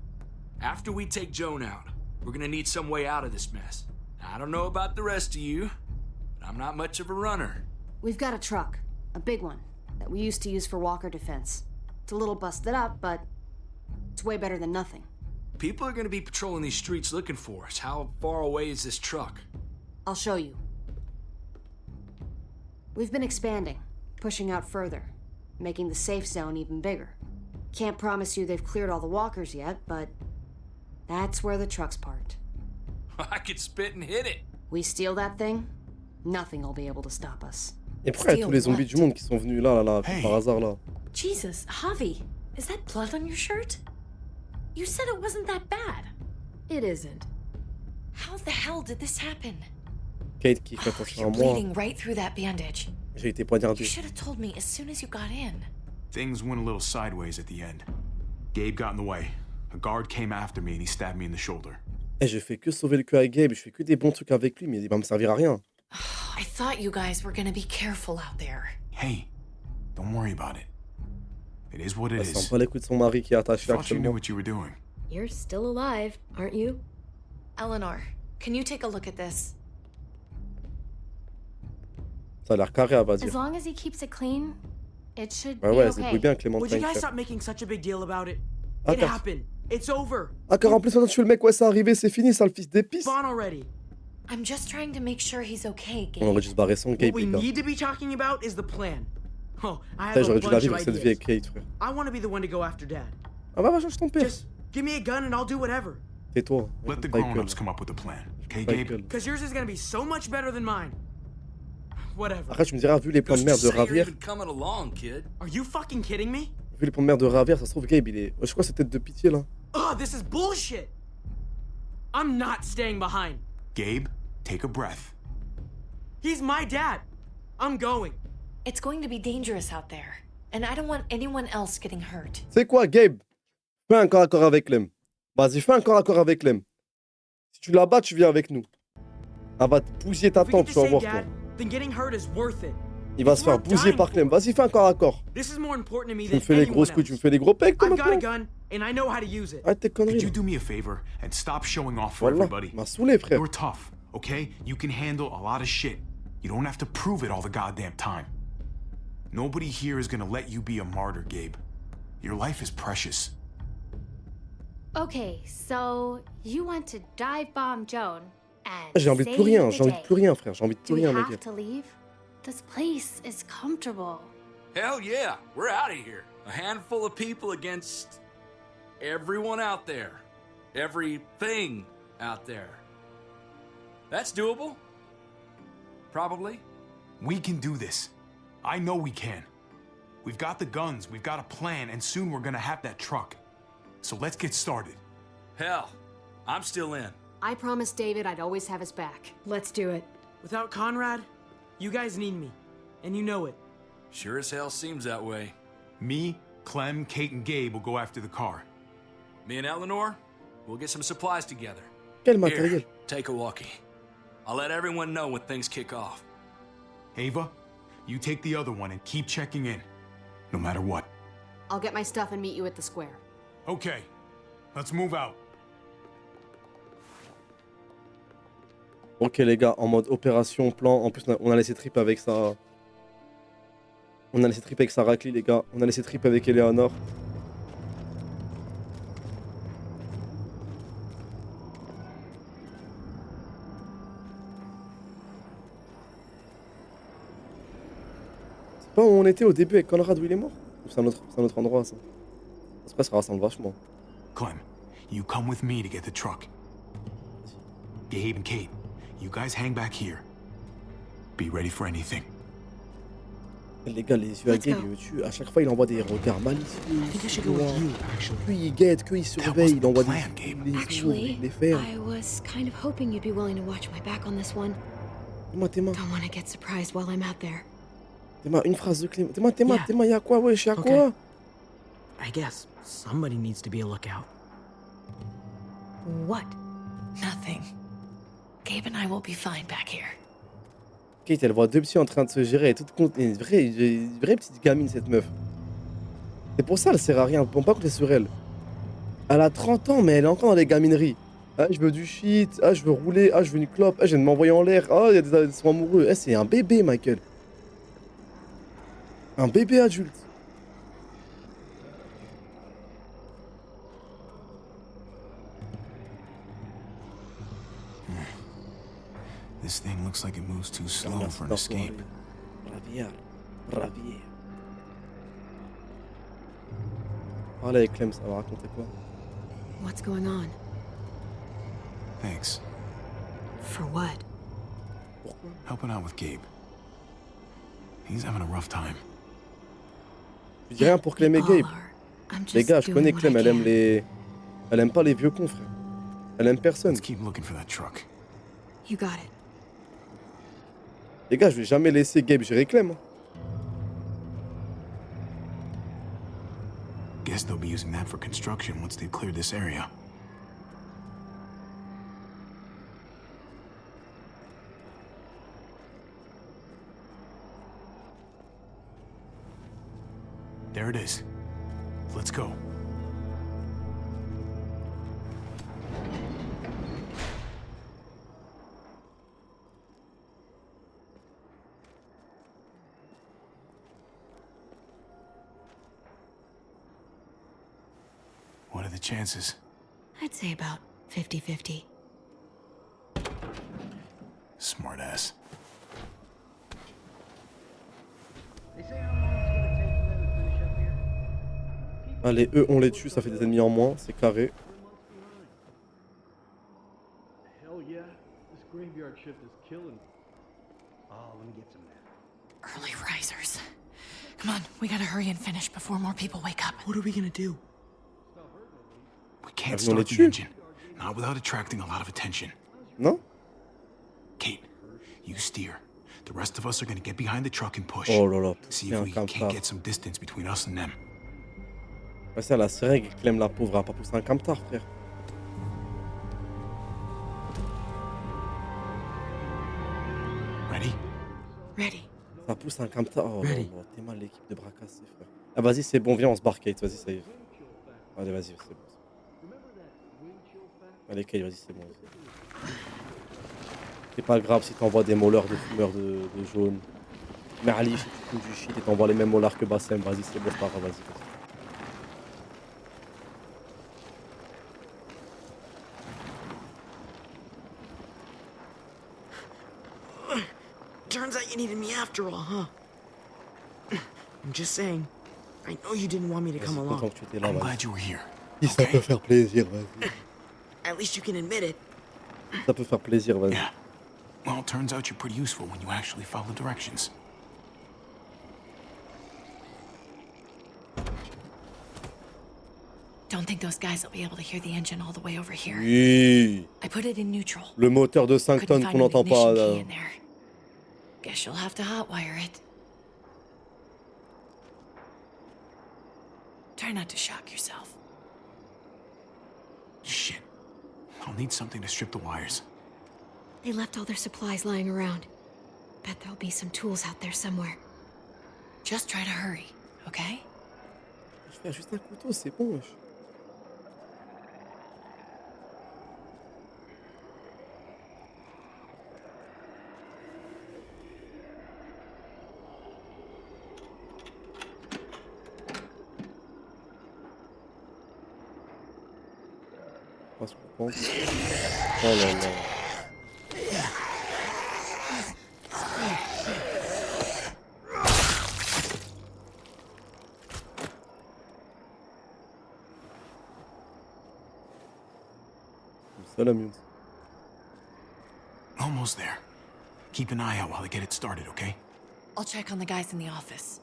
After we take Joan out, we're gonna need some way out of this mess. I don't know about the rest of you, but I'm not much of a runner. We've got a truck, a big one, that we used to use for Walker defense. It's a little busted up, but it's way better than nothing. People are gonna be patrolling these streets looking for us. How far away is this truck? I'll show you. We've been expanding, pushing out further, making the safe zone even bigger. Can't promise you they've cleared all the walkers yet, but that's where the truck's parked. I could spit and hit it. We steal that thing, nothing will be able to stop us. Et pourquoi il y a tous les zombies du monde qui sont venus là, Hey. par hasard là? Jesus, Javi, is that blood on your shirt? You said it wasn't that bad. It isn't. How the hell did this happen? Kate qui fait attention à You're moi. bleeding right through that bandage. J'ai été You poignardé. should have told me as soon as you got in. Things went a little sideways at the end. Gabe got in the way. A guard came after me and he stabbed me in the shoulder. Eh, je fais que sauver le cul à Gabe, je fais que des bons trucs avec lui, mais il va me servir à rien. I thought you guys were gonna be careful out there. Hey, don't worry about it. It is what it Elle sent is. pas les coups de son mari qui est attaché Thought you knew actuellement. what you were doing. You're still alive, aren't you? Eleanor, can you take a look at this? Ça a l'air carré, elle va As dire. long as he keeps it clean, it should Ouais, be ouais, c'est okay. bien Clémentine. Would you guys frère. stop making such a big deal about it? Ah, It car- happened. It's over. Ah, car en plus, maintenant, tu fais le mec, ouais, c'est arrivé, c'est fini, ça, le fils d'épice. Move on already. I'm just trying to make sure he's okay, Gabe. On aurait dû se barrer sans What Gabe, we les gars. need to be talking about is the plan. Oh, I Putain, have a j'aurais dû la bunch vivre, of cette vie avec ideas. Kate, frère. I want to be the one to go after Dad. Ah, va, change ton père. Just give me a gun and I'll do whatever. Tais-toi. Let the Ta gueule. grown-ups come up with a plan. Okay, Ta Gabe? gueule. Because yours is gonna be so much better than mine. Whatever. Après, tu me diras, vu les plans de Who's merde to de say you're Ravière, even coming along, kid? Are you fucking kidding me? vu les plans de merde de Ravière, ça se trouve, Gabe, il est. Je crois que c'est tête de pitié, là. Oh, this is bullshit. I'm not staying behind. Gabe, take a breath. He's my dad. I'm going. It's going to be dangerous out there, and I don't want anyone else getting hurt. C'est quoi, Gabe? Fais un corps à corps avec Lem. Vas-y, fais un corps à corps avec Lem. Si tu la bats, tu viens avec nous. Elle va te bousiller ta If we get tante, to tu vas save voir, toi. Dad, then getting hurt is worth it. Il va se faire It's worth bousiller dying par Clem. for. Vas-y, fais un corps à corps. This is more important to me Tu me than fais les anyone grosses couilles, tu me else. fais les gros pecs, toi, I've got a maintenant. gun, and I know how to use it. Arrête tes conneries. Could you là. do me a favor and stop showing off for Voilà, everybody? m'a saoulé, frère. You're tough, okay? You can handle a lot of shit. You don't have to prove it all the goddamn time. Nobody here is gonna let you be a martyr, Gabe. Your life is precious. Okay, so you want to dive bomb Joan and Ah, j'ai envie de plus rien, j'ai envie de plus rien, frère. J'ai envie de plus Do we rien, mec. have to leave? This place is comfortable. Hell yeah, we're out of here. A handful of people against everyone out there. Everything out there. That's doable. Probably. We can do this. I know we can. We've got the guns, we've got a plan, and soon we're gonna have that truck. So let's get started. Hell, I'm still in. I promised David I'd always have his back. Let's do it. Without Conrad, you guys need me, and you know it. Sure as hell seems that way. Me, Clem, Kate, and Gabe will go after the car. Me and Eleanor, we'll get some supplies together. Quel Here, matériel? take a walkie. I'll let everyone know when things kick off. Ava, you take the other one and keep checking in. No matter what. I'll get my stuff and meet you at the square. Okay, let's move out. Ok, les gars, en mode opération, plan. En plus, on a laissé trip avec ça. On a laissé trip avec Sarah Clee, les gars. On a laissé trip avec Eleanor. C'est pas où on était au début avec Conrad où il est mort? Ou c'est un autre endroit, ça? Après, ça ressemble vachement. Clem, you come with me to get the truck. Gabe and Kate, you guys hang back here. Be ready for anything. Les gars, les yeux à Gabe, il me tue. À chaque fois, il envoie des regards malicieux. Plus il guette, plus il surveille, il envoie des les Actually, les ferme. I was kind of hoping you'd be willing to watch my back on this one. Téma, Don't want to get surprised while I'm out there. une phrase de Clément. Yeah. Téma, y'a quoi, wesh, y'a Okay. quoi? I guess somebody needs to be a lookout. What? Nothing. Gabe and I will be fine back here. Kate, elle voit deux petits en train de se gérer. Elle est toute contente. Une vraie petite gamine, cette meuf. C'est pour ça, elle sert à rien. On peut pas compter sur elle. Elle a 30 ans, mais elle est encore dans les gamineries. Ah, je veux du shit. Ah, je veux rouler. Ah, je veux une clope. Ah, je viens de m'envoyer en l'air. Ah, il y a des sont amoureux. Eh, c'est un bébé, Michael. Un bébé adulte. This thing looks like it moves too slow for an escape. Ravière. Parle avec Clem, ça va raconter quoi? What's going on? Thanks. For what? Helping out with Gabe. He's having a rough time. Je dis rien pour Clem et Gabe. I'm Les just gars, je doing connais what Clem, I elle aime can. les... Elle aime pas les vieux cons, frère. Elle aime personne. Let's keep looking for that truck. You got it. Les gars, je vais jamais laisser Gabe gérer Clem. Hein. Guess guess they'll be using that for construction once they've cleared this area. There it is. Let's go. What are the chances? I'd say about 50-50. Smartass. Allez, eux, on les tue, ça fait des ennemis en moins, c'est carré. Hell yeah, this graveyard shift is killing me. Oh, let me get some now. Early risers. Come on, we gotta hurry and finish before more people wake up. What are we gonna do? We can't on les start the tue. engine. Not without attracting a lot of attention. Non? Kate, you steer. The rest of us are gonna get behind the truck and push. Oh là là, See c'est if un we can't camtar. get some distance between us and them. Ouais, ça, la seringue, Clem la pauvre, elle a pas poussé un camtar, frère. Ready? Ready. Ça pousse un camtar. Oh là Ready. là, t'es mal l'équipe de bras cassés, frère. Ah, vas-y, c'est bon, viens, on se barre, Kate, vas-y, ça y est. Allez, vas-y, c'est bon. Allez, Kate, vas-y, c'est bon. C'est pas grave si t'envoies des mollers de fumeurs de jaune. Mais Ali, si tu fous du shit et t'envoies les mêmes mollers que Bassem, vas-y, c'est bon, c'est pas grave, vas-y. Turns out you needed me after all, huh? I'm just saying. I know you didn't want me to come Vas-y, along. content que tu étais là, I'm vas-y. glad you were here. Si ça peut faire plaisir, vas-y. At least you can admit it. Ça peut faire plaisir, vas-y. Yeah. Well, turns out you're pretty useful when you actually follow directions. Don't think those guys will be able to hear the engine all the way over here. Oui. I put it in neutral. Le moteur de 5 Couldn't tonnes find qu'on an n'entend pas. ignition Là. key in there. Guess you'll have to hotwire it. Try not to shock yourself. Shit. I'll need something to strip the wires. They left all their supplies lying around. Bet there'll be some tools out there somewhere. Just try to hurry, okay? Je fais juste un couteau, c'est bon, wesh. On va se reprendre. Oh là là. Ça l'amuse. Almost there. Keep an eye out while I get it started, okay? I'll check on the guys in the office.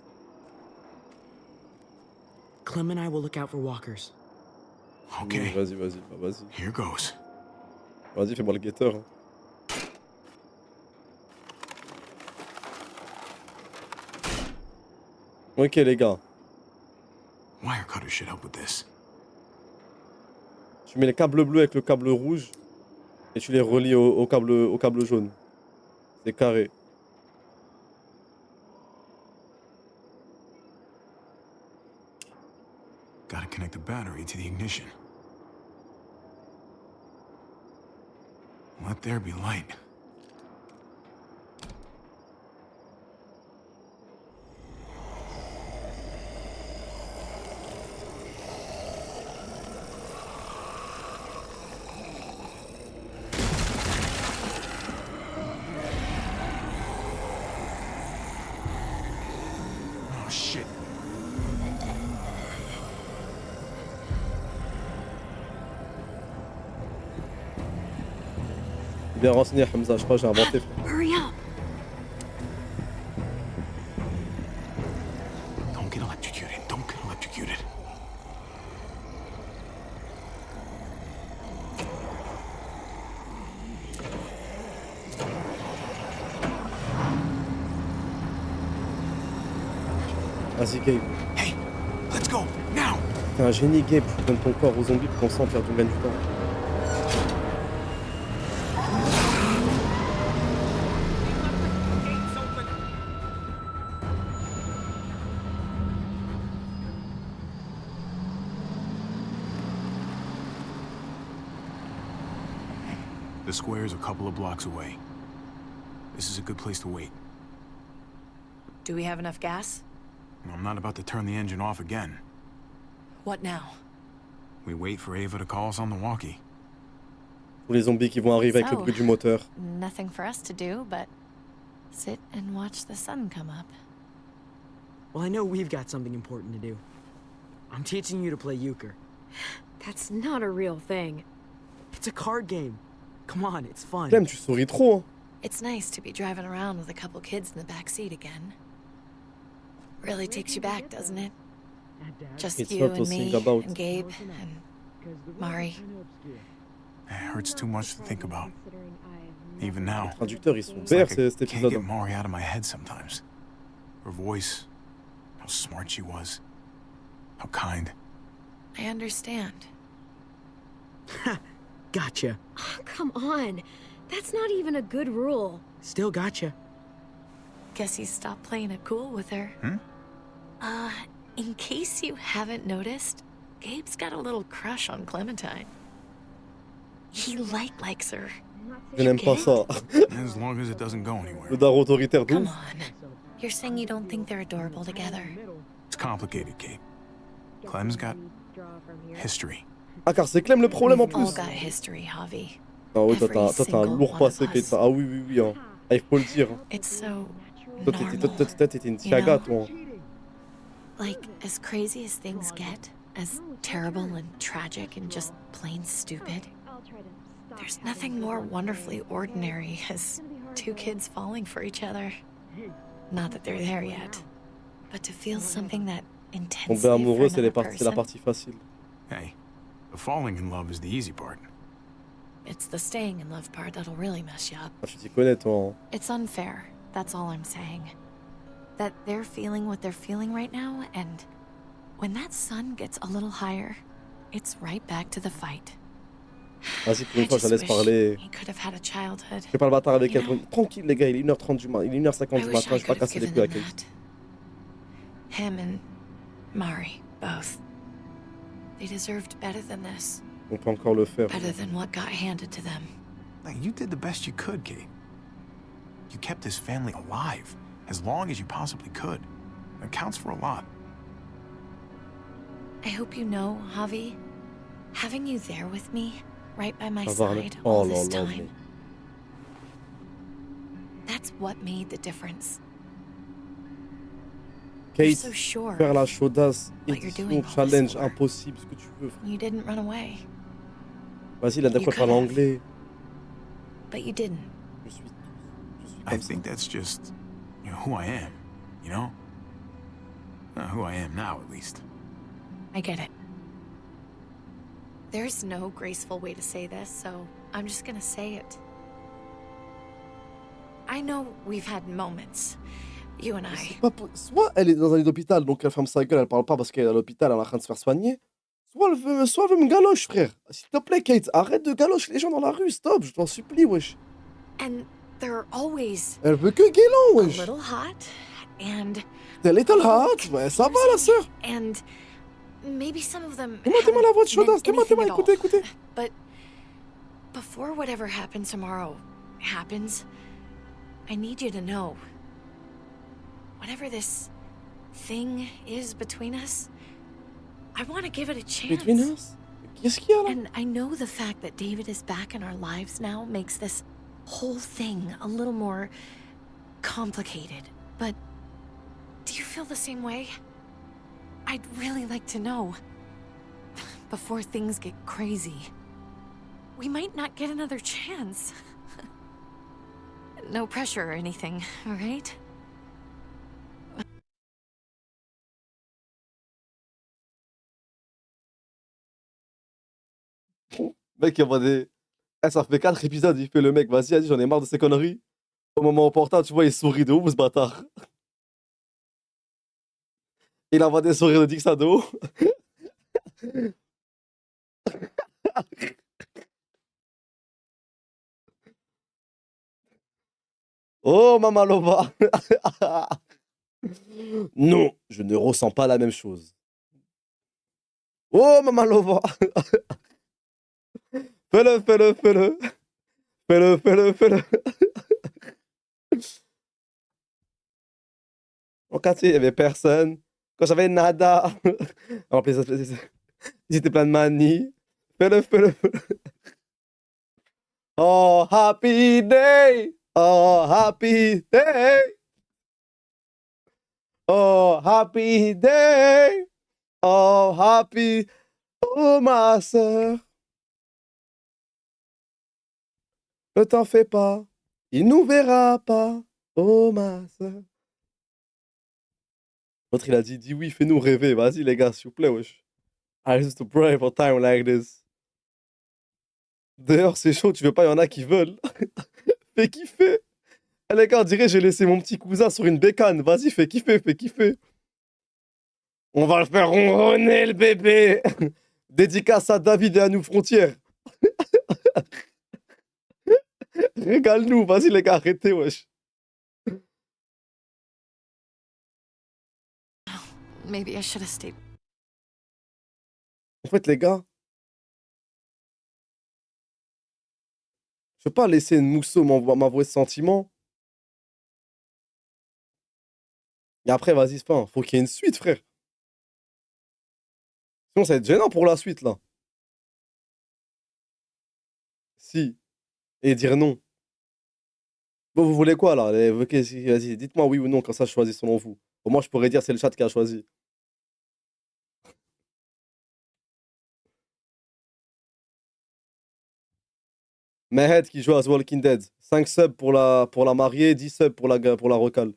Clem and I will look out for walkers. Okay. Vas-y, vas-y, bah vas-y. Here goes. Vas-y, fais-moi le guetteur. Hein. Ok, les gars. Wire cutter should help with this. Tu mets les câbles bleus avec le câble rouge et tu les relis au câble jaune. C'est carré. Gotta connect the battery to the ignition. Let there be light. Oh shit. Bien renseigné, Hamza, je crois que j'ai inventé. Hurry up! Don't get electrocuted. Don't get electrocuted. Vas-y, Gabe. Hey, let's go now. T'es un génie, Gabe. Tu donnes ton corps aux zombies pour qu'on s'en perde, on gagne du temps. The square's a couple of blocks away. This is a good place to wait. Do we have enough gas? I'm not about to turn the engine off again. What now? We wait for Ava to call us on the walkie. Ou les zombies qui vont arriver avec le bruit du moteur. Nothing for us to do but sit and watch the sun come up. Well, I know we've got something important to do. I'm teaching you to play euchre. That's not a real thing. It's a card game. Come on, it's fun. Clem, tu souris trop, hein. It's nice to be driving around with a couple kids in the back seat again. Really takes you back, doesn't it? Just It's you not to and me think about. and Gabe and Mari. It hurts too much to think about. Even now. Les traducteurs, ils sont It's verts, like I cet can't épisode. get Mari out of my head sometimes. Her voice, how smart she was, how kind. I understand. Gotcha. Oh, come on. That's not even a good rule. Still gotcha. Guess he stopped playing it cool with her. Hmm? In case you haven't noticed, Gabe's got a little crush on Clementine. He likes her. Je n'aime pas ça. As long as it doesn't go anywhere. Le daron autoritaire de Come ouf. on. You're saying you don't think they're adorable together? It's complicated, Kate. Clem's got history. Ah, car c'est Clem le problème en We've all plus. got history, Javi. Ah oui, toi, Every t'as un single lourd one passé, of Kate. us. Ça. Ah oui, oui, oui. Hein. Ah, il faut le dire. Hein. It's so Toi, normal. t'étais une tiaga, toi. Hein. Like, as crazy as things get, as terrible and tragic and just plain stupid, there's nothing more wonderfully ordinary as two kids falling for each other. Not that they're there yet, but to feel something that intensely Tomber amoureux, for c'est la another partie facile. Hey, the falling in love is the easy part. It's the staying in love part that'll really mess you up. Ah, tu t'y connais, toi. Hein. It's unfair, that's all I'm saying. That they're feeling what they're feeling right now, and when that sun gets a little higher, it's right back to the fight. Vas-y, pour une I fois, je la just laisse wish parler. he could have had a childhood. Je fais pas le bâtard avec You elle. know, Tranquille, les gars, il est 1h30 du matin. Il est 1h50 I du wish matin. I Je vais pas could have casser les given couilles avec them elle. that. Him and Mari, both. They deserved better than this. On peut encore le faire. Better than what got handed to them. Like, you did the best you could, Kate. You kept this family alive as long as you possibly could. That counts for a lot. I hope you know, Javi, having you there with me, right by my Avoir le- side Oh all là this là, mais- time, that's what made the difference. You're Kate, so sure faire la chaudasse, what you're édition, doing all this challenge, for. impossible, ce que tu veux. frère. You didn't run away, Vas-y, la dernière fois, je parle anglais. but you didn't. Je suis I think that's just, who I am, you know? Who I am now, at least. I get it. There's no graceful way to say this, so I'm just gonna say it. I know we've had moments, you and I. Soit elle est dans un lit d'hôpital, donc elle ferme sa gueule, elle parle pas parce qu'elle est à l'hôpital, elle est en train de se faire soigner. Soit elle veut me galoche, frère. S'il te plaît, Kate, arrête de galocher les gens dans la rue, stop, je t'en supplie, wesh. And they're always Elle veut que Guélan, a wesh. little hot, and T'es little hot, ouais, ça va, la sœur. and maybe some of them T'es-moi la voix de haven't chaudasse, meant t'es-moi, anything at écoutez, all. écoutez. But before whatever happens tomorrow happens, I need you to know, whatever this thing is between us, I want to give it a chance. Between us? Qu'est-ce qu'il y a là? And I know the fact that David is back in our lives now makes this whole thing a little more complicated. But do you feel the same way? I'd really like to know. Before things get crazy. We might not get another chance. No pressure or anything, all right? Mec, il envoie des. Eh, ça fait 4 épisodes, il fait le mec, vas-y, j'en ai marre de ces conneries. Au moment opportun, tu vois, il sourit de ouf, ce bâtard. Il envoie des sourires de Dixado. Oh, Mamalova. Non, je ne ressens pas la même chose. Oh, Mamalova. Fais-le, fais-le, fais-le. Fais-le, fais-le, fais-le. Au quartier, il n'y avait personne. Quand j'avais nada. En plus, ils étaient plein de manie. Fais-le, fais-le, fais-le. Oh, happy day. Oh, happy day. Oh, happy day. Oh, happy. Oh, ma sœur. Ne t'en fais pas. Il nous verra pas. Oh, ma sœur. L'autre, il a dit, dis oui, fais-nous rêver. Vas-y, les gars, s'il vous plaît, wesh. I used to pray for time like this. D'ailleurs, c'est chaud, tu veux pas, il y en a qui veulent. Fais kiffer. Eh, les gars, on dirait j'ai laissé mon petit cousin sur une bécane. Vas-y, fais kiffer, fais kiffer. On va le faire ronronner, le bébé. Dédicace à David et à nous frontières. Régale-nous, vas-y, les gars, arrêtez, wesh. Maybe I should have stayed. En fait, les gars, je peux pas laisser une mousseau m'avouer ce sentiment. Et après, vas-y, c'est pas. Faut qu'il y ait une suite, frère. Sinon, ça va être gênant pour la suite, là. Si. Et dire non. Bon, vous voulez quoi, là? Ok, vas-y, dites-moi oui ou non, quand ça je choisis selon vous. Au moins, je pourrais dire c'est le chat qui a choisi. Mehed qui joue à The Walking Dead. 5 subs pour la mariée, 10 subs pour la recale.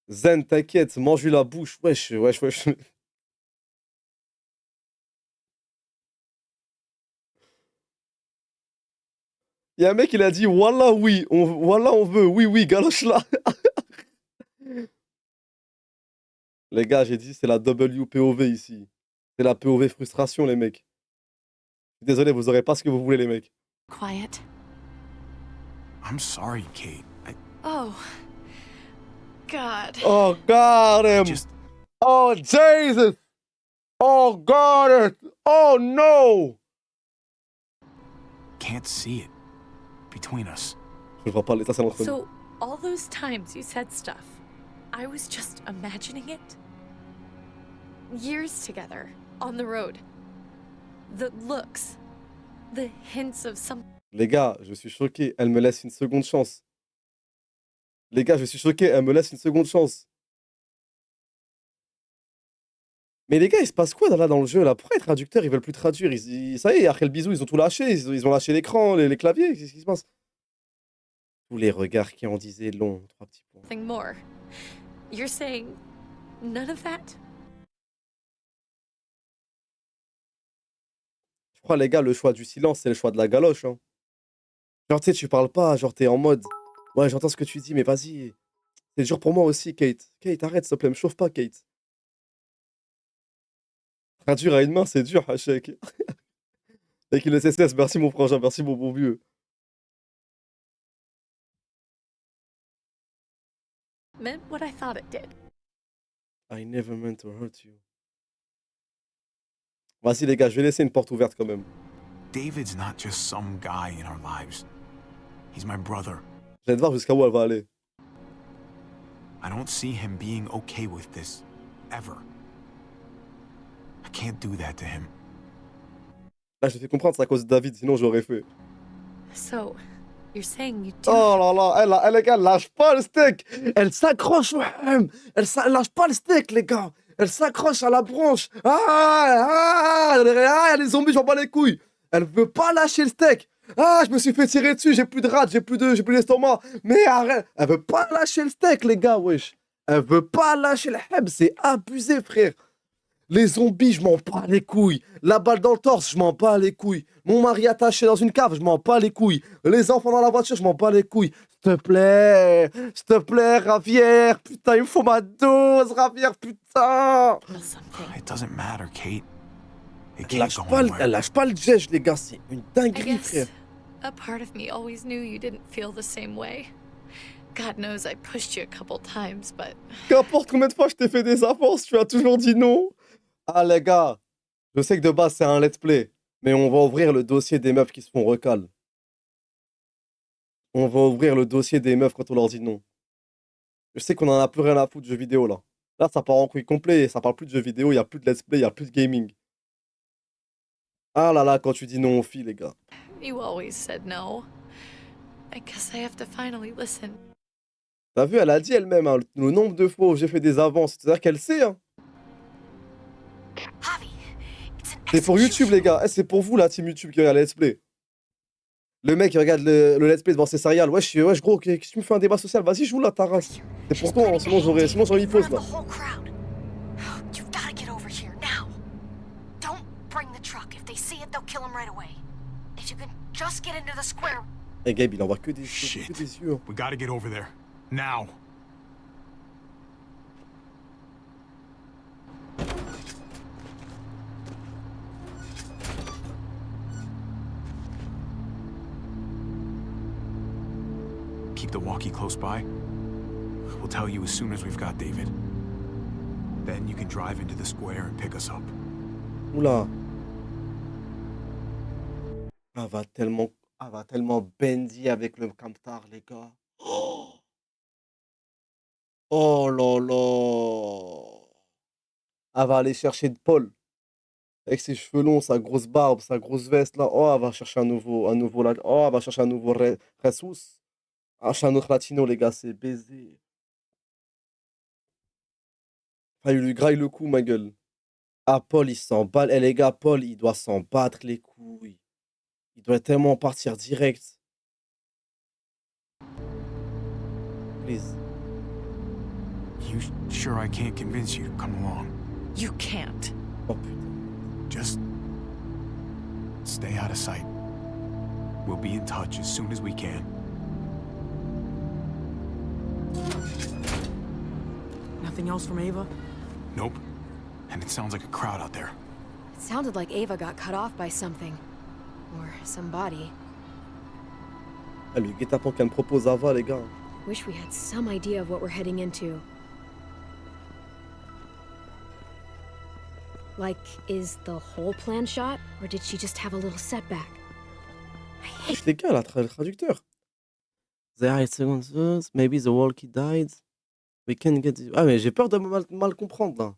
Zen, t'inquiète, mange-lui la bouche. Wesh, wesh, wesh. Il y a un mec, il a dit Wallah, oui, Wallah, on veut, oui, oui, galoche là. Les gars, j'ai dit, c'est la WPOV ici. C'est la POV frustration, les mecs. Désolé, vous aurez pas ce que vous voulez, les mecs. Quiet. I'm sorry, Kate. Oh. God. Oh, got him. Oh, Jesus. Oh, got it. Oh, no. Can't see it between us. Je vois pas l'état, c'est entre nous. So, all those times you said stuff, I was just imagining it? Years together, on the road. The looks, the hints of some... Les gars, je suis choqué. Elle me laisse une seconde chance. Les gars, je suis choqué. Elle me laisse une seconde chance. Mais les gars, il se passe quoi là dans le jeu là? Pourquoi les traducteurs ils veulent plus traduire? Ça y est, après le bisou, ils ont tout lâché. Ils ont lâché l'écran, les claviers. Qu'est-ce qui se passe? Tous les regards qui en disaient long. 3 petits points. Something more. You're saying none of that? Je crois, les gars, le choix du silence, c'est le choix de la galoche. Hein. Genre, tu sais, tu parles pas, genre, t'es en mode. Ouais, j'entends ce que tu dis, mais vas-y. C'est dur pour moi aussi, Kate. Kate, arrête, s'il te plaît, me chauffe pas, Kate. Traduire à une main, c'est dur, Hachek. Et qu'il le cesse, merci mon frangin, merci mon bon vieux. Meant what I thought it did. I never meant to hurt you. Vas-y, les gars, je vais laisser une porte ouverte quand même. David's not just some guy in our lives. He's my brother. J'allais voir jusqu'à où elle va aller. I don't see him being okay with this. Ever. I can't do that to him. Là, je te fais comprendre, c'est à cause de David, sinon j'aurais fait. So, you're saying you do... Oh là là, les gars, elle lâche pas le steak. Elle s'accroche, ouais. Elle lâche pas le steak, les gars. Elle s'accroche à la branche. Il y a les zombies, j'en bats les couilles. Elle veut pas lâcher le steak. Ah, je me suis fait tirer dessus, j'ai plus de rate, j'ai plus d'estomac. Mais arrête, elle veut pas lâcher le steak, les gars, wesh. Elle veut pas lâcher le heb, c'est abusé, frère. Les zombies, je m'en bats les couilles. La balle dans le torse, je m'en bats les couilles. Mon mari attaché dans une cave, je m'en bats les couilles. Les enfants dans la voiture, je m'en bats les couilles. S'il te plaît, Ravière. Putain, il me faut ma dose, Ravière, putain. It doesn't matter, Kate. It Elle can't go elle lâche pas le jet, les gars. C'est une I dinguerie, guess frère. a part of me always knew you didn't feel the same way. God knows I pushed you a couple times, but Qu'importe combien de fois je t'ai fait des avances, tu as toujours dit non. Ah, les gars, je sais que de base, c'est un let's play. Mais on va ouvrir le dossier des meufs qui se font recal. On va ouvrir le dossier des meufs quand on leur dit non. Je sais qu'on en a plus rien à foutre de jeux vidéo, là. Là, ça part en couille complet. Ça parle plus de jeux vidéo, il n'y a plus de let's play, il n'y a plus de gaming. Ah là là, quand tu dis non aux filles, les gars. you always said no. I guess I have to finally listen. T'as vu, elle a dit elle-même, hein, le nombre de fois où j'ai fait des avances. C'est-à-dire qu'elle sait, hein. C'est pour YouTube, les gars. Eh, c'est pour vous, la team YouTube qui regarde les let's play. Le mec, il regarde le let's play devant ses céréales. Wesh, gros, que tu me fais un débat social? Vas-y, joue là, ta race. C'est pour toi, hein, sinon j'aurais mis pause, là. You've gotta get over here now. Don't bring the truck. If they see it, they'll kill him right away. If you can just get into the square. Eh, Gabe, il envoie que des Shit. yeux. We gotta get over there. Now. Keep the walkie close by. We'll tell you as soon as we've got David. Then you can drive into the square and pick us up. Oula. Elle va tellement bendy avec le camtar, les gars. Oh là là. Elle va aller chercher de Paul. Avec ses cheveux longs, sa grosse barbe, sa grosse veste là. Oh, elle va chercher un nouveau oh, elle va chercher un nouveau Jesus. Chercher un autre latino, les gars, c'est baisé. Enfin, il lui graille le cou, ma gueule. Ah, Paul, il s'en bat. Eh, les gars, Paul, il doit s'en battre les couilles. Il doit tellement partir direct. Please. You sure I can't convince you to come along? You can't. Oh putain. Just stay out of sight. We'll be in touch as soon as we can. Nothing else from Ava? Nope. And it sounds like a crowd out there. It sounded like Ava got cut off by something. Or somebody. Ah, le guet-apens qu'elle me propose Ava, les gars. Wish we had some idea of what we're heading into. Like, is the whole plan shot? Or did she just have a little setback? Les gars, le traducteur. There are seconds, maybe the walkie died. We can get... Ah, mais j'ai peur de mal comprendre, là.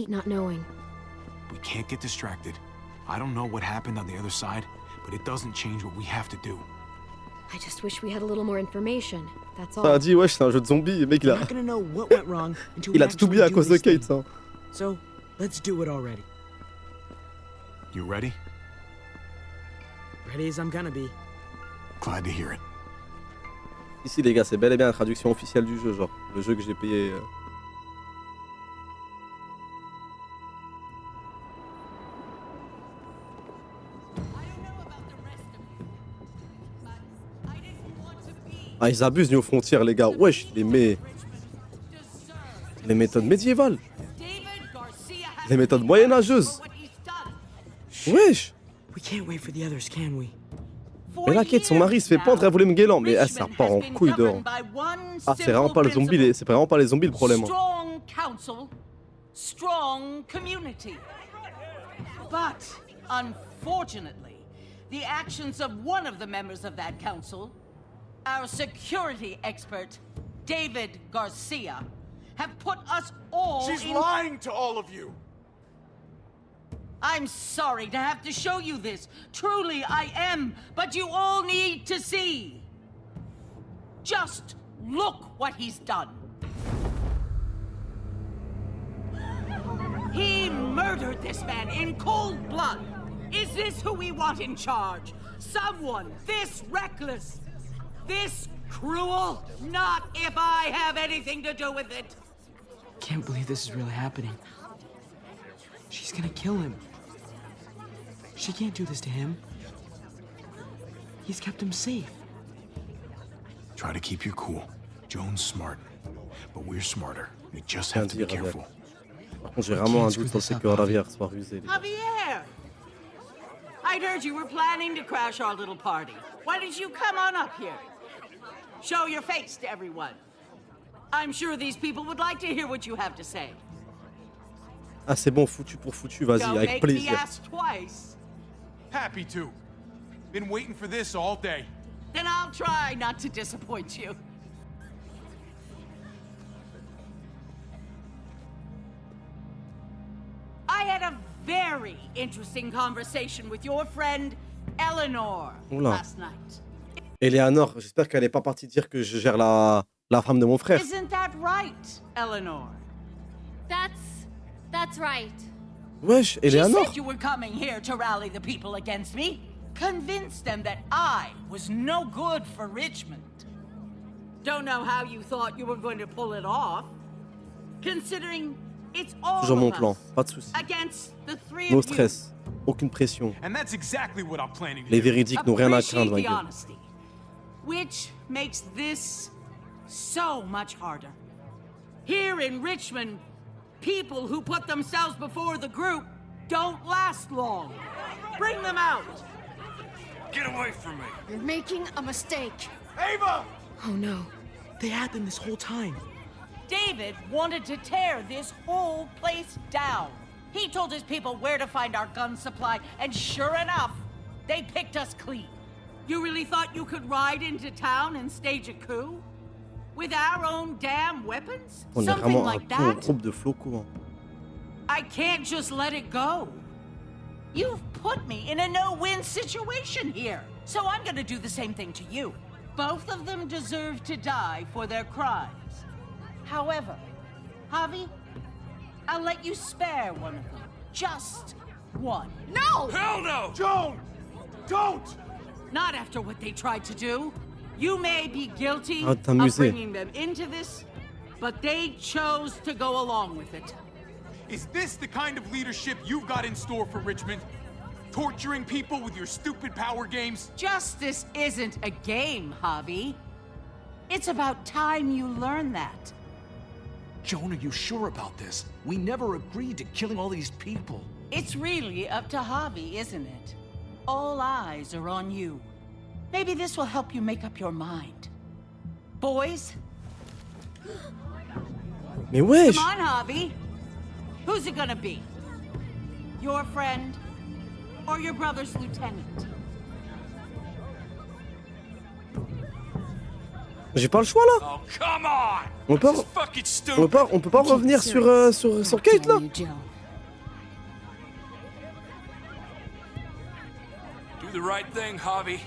Not knowing. We can't get distracted. I don't know what happened on the other side, but it doesn't change what we have to do. I just wish we had a little more information. That's all. Ça a dit, wesh, c'est un jeu de zombies. Le mec, il a... We're not gonna know what went wrong until il we a tout oublié à actually cause do de this Kate, thing. ça. So, let's do it already. You ready? Ready as I'm gonna be. Glad to hear it. Ici, les gars, c'est bel et bien la traduction officielle du jeu, genre. Le jeu que j'ai payé... Ah, ils abusent niveau frontières, les gars. Wesh, les méthodes médiévales. Les méthodes moyenâgeuses. Wesh. We can't wait for the others, can we? Mais là, Kate, son mari se fait pendre, elle voulait me guélan. Mais ça part en couille dehors. Ah, c'est vraiment pas les zombies, c'est vraiment pas les zombies le problème. Strong council, strong community. But unfortunately, the actions of one of the members of that council, our security expert, David Garcia, have put us all She's in... lying to all of you! I'm sorry to have to show you this. Truly, I am. But you all need to see. Just look what he's done. He murdered this man in cold blood. Is this who we want in charge? Someone this reckless? This cruel? Not if I have anything to do with it. Can't believe this is really happening. She's gonna kill him. She can't do this to him. He's kept him safe. Try to keep your cool. Joan's smart, but we're smarter. We just have to be careful. Par contre, j'ai vraiment un doute sur le fait que Javier soit rusé. Javier! I'd heard you were planning to crash our little party. Why did you come on up here? Show your face to everyone. I'm sure these people would like to hear what you have to say. Ah, c'est bon, foutu pour foutu, vas-y, Don't avec make me plaisir. ask twice. Happy to. Been waiting for this all day. Then I'll try not to disappoint you. I had a very interesting conversation with your friend Eleanor Oula. last night. Eleanor, j'espère qu'elle est pas partie dire que je gère la femme de mon frère. Isn't that right, Eleanor? That's right. Wesh, She Eleanor. said you were coming here to rally the people against me, convince them that I was no good for Richmond. Don't know how you thought you were going to pull it off, considering it's all Toujours mon of plan, us pas de soucis. against the three No of you. stress, aucune pression. And that's exactly what I'm planning to Les do. véridiques n'ont rien à craindre, ma Appreciate the gueule. honesty, which makes this so much harder. Here in Richmond, people who put themselves before the group don't last long. Bring them out. Get away from me! You're making a mistake. Ava! Oh no. They had them this whole time. David wanted to tear this whole place down. He told his people where to find our gun supply, and sure enough, they picked us clean. You really thought you could ride into town and stage a coup? With our own damn weapons? On est Something vraiment un like con, that? groupe de flocos. Hein. I can't just let it go. You've put me in a no-win situation here, so I'm gonna do the same thing to you. Both of them deserve to die for their crimes. However, Javi, I'll let you spare one of them. Just one. No! Hell no! Joan! Don't! Not after what they tried to do. You may be guilty Ah, of t'amuser. bringing them into this, but they chose to go along with it. Is this the kind of leadership you've got in store for Richmond? Torturing people with your stupid power games? Justice isn't a game, Javi. It's about time you learn that. Joan, are you sure about this? We never agreed to killing all these people. It's really up to Javi, isn't it? All eyes are on you. Maybe this will help you make up your mind. Boys, Mais wesh! come on, Javi. Who's it gonna be? Your friend or your brother's lieutenant? J'ai pas le choix là! Oh, come on! On peut This pas, is fucking on peut pas stupid. revenir sur Kate là? Do the right thing, Javi.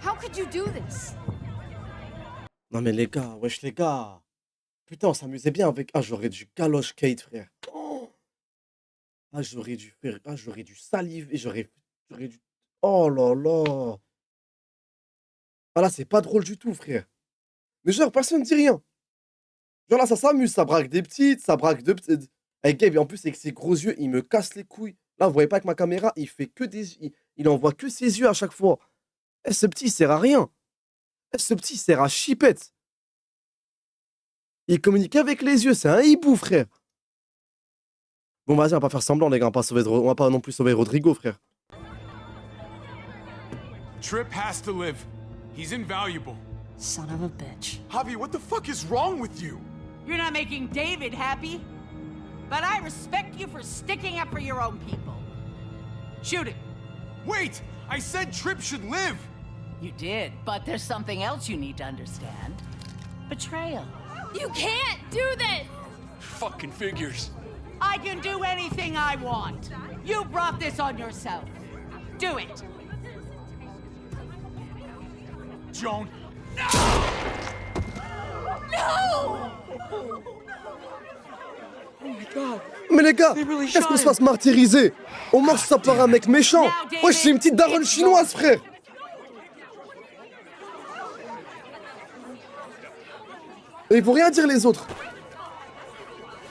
How could you do this? Non mais les gars, wesh les gars. Putain, on s'amusait bien avec... Ah, j'aurais dû galoche Kate, frère. Oh, ah, j'aurais dû faire... Ah, j'aurais dû saliver, j'aurais dû... Oh là là. Ah là, c'est pas drôle du tout, frère. Mais genre, personne ne dit rien. Genre là, ça s'amuse, ça braque des petites, ça braque deux petites... Hey, Gabe, en plus, avec ses gros yeux, il me casse les couilles. Là, vous voyez pas avec ma caméra, il fait que des... Il envoie que ses yeux à chaque fois. Eh, ce petit, il sert à rien. Eh, ce petit, il sert à chipette. Il communique avec les yeux, c'est un hibou, frère. Bon, vas-y, on va pas faire semblant, les gars. On va pas non plus sauver Rodrigo, frère. Tripp has to live. He's invaluable. Son of a bitch. Javi, what the fuck is wrong with you? You're not making David happy, but I respect you for sticking up for your own people. Shoot it. Wait! I said Tripp should live! You did, but there's something else you need to understand. Betrayal. You can't do this! Fucking figures. I can do anything I want. You brought this on yourself. Do it. Joan. No! Oh my god. Mais les gars, really qu'est-ce qu'on se shine. fasse martyriser? On marche ça par un mec méchant. Wesh, c'est une petite daronne chinoise, frère. Et il faut rien dire les autres.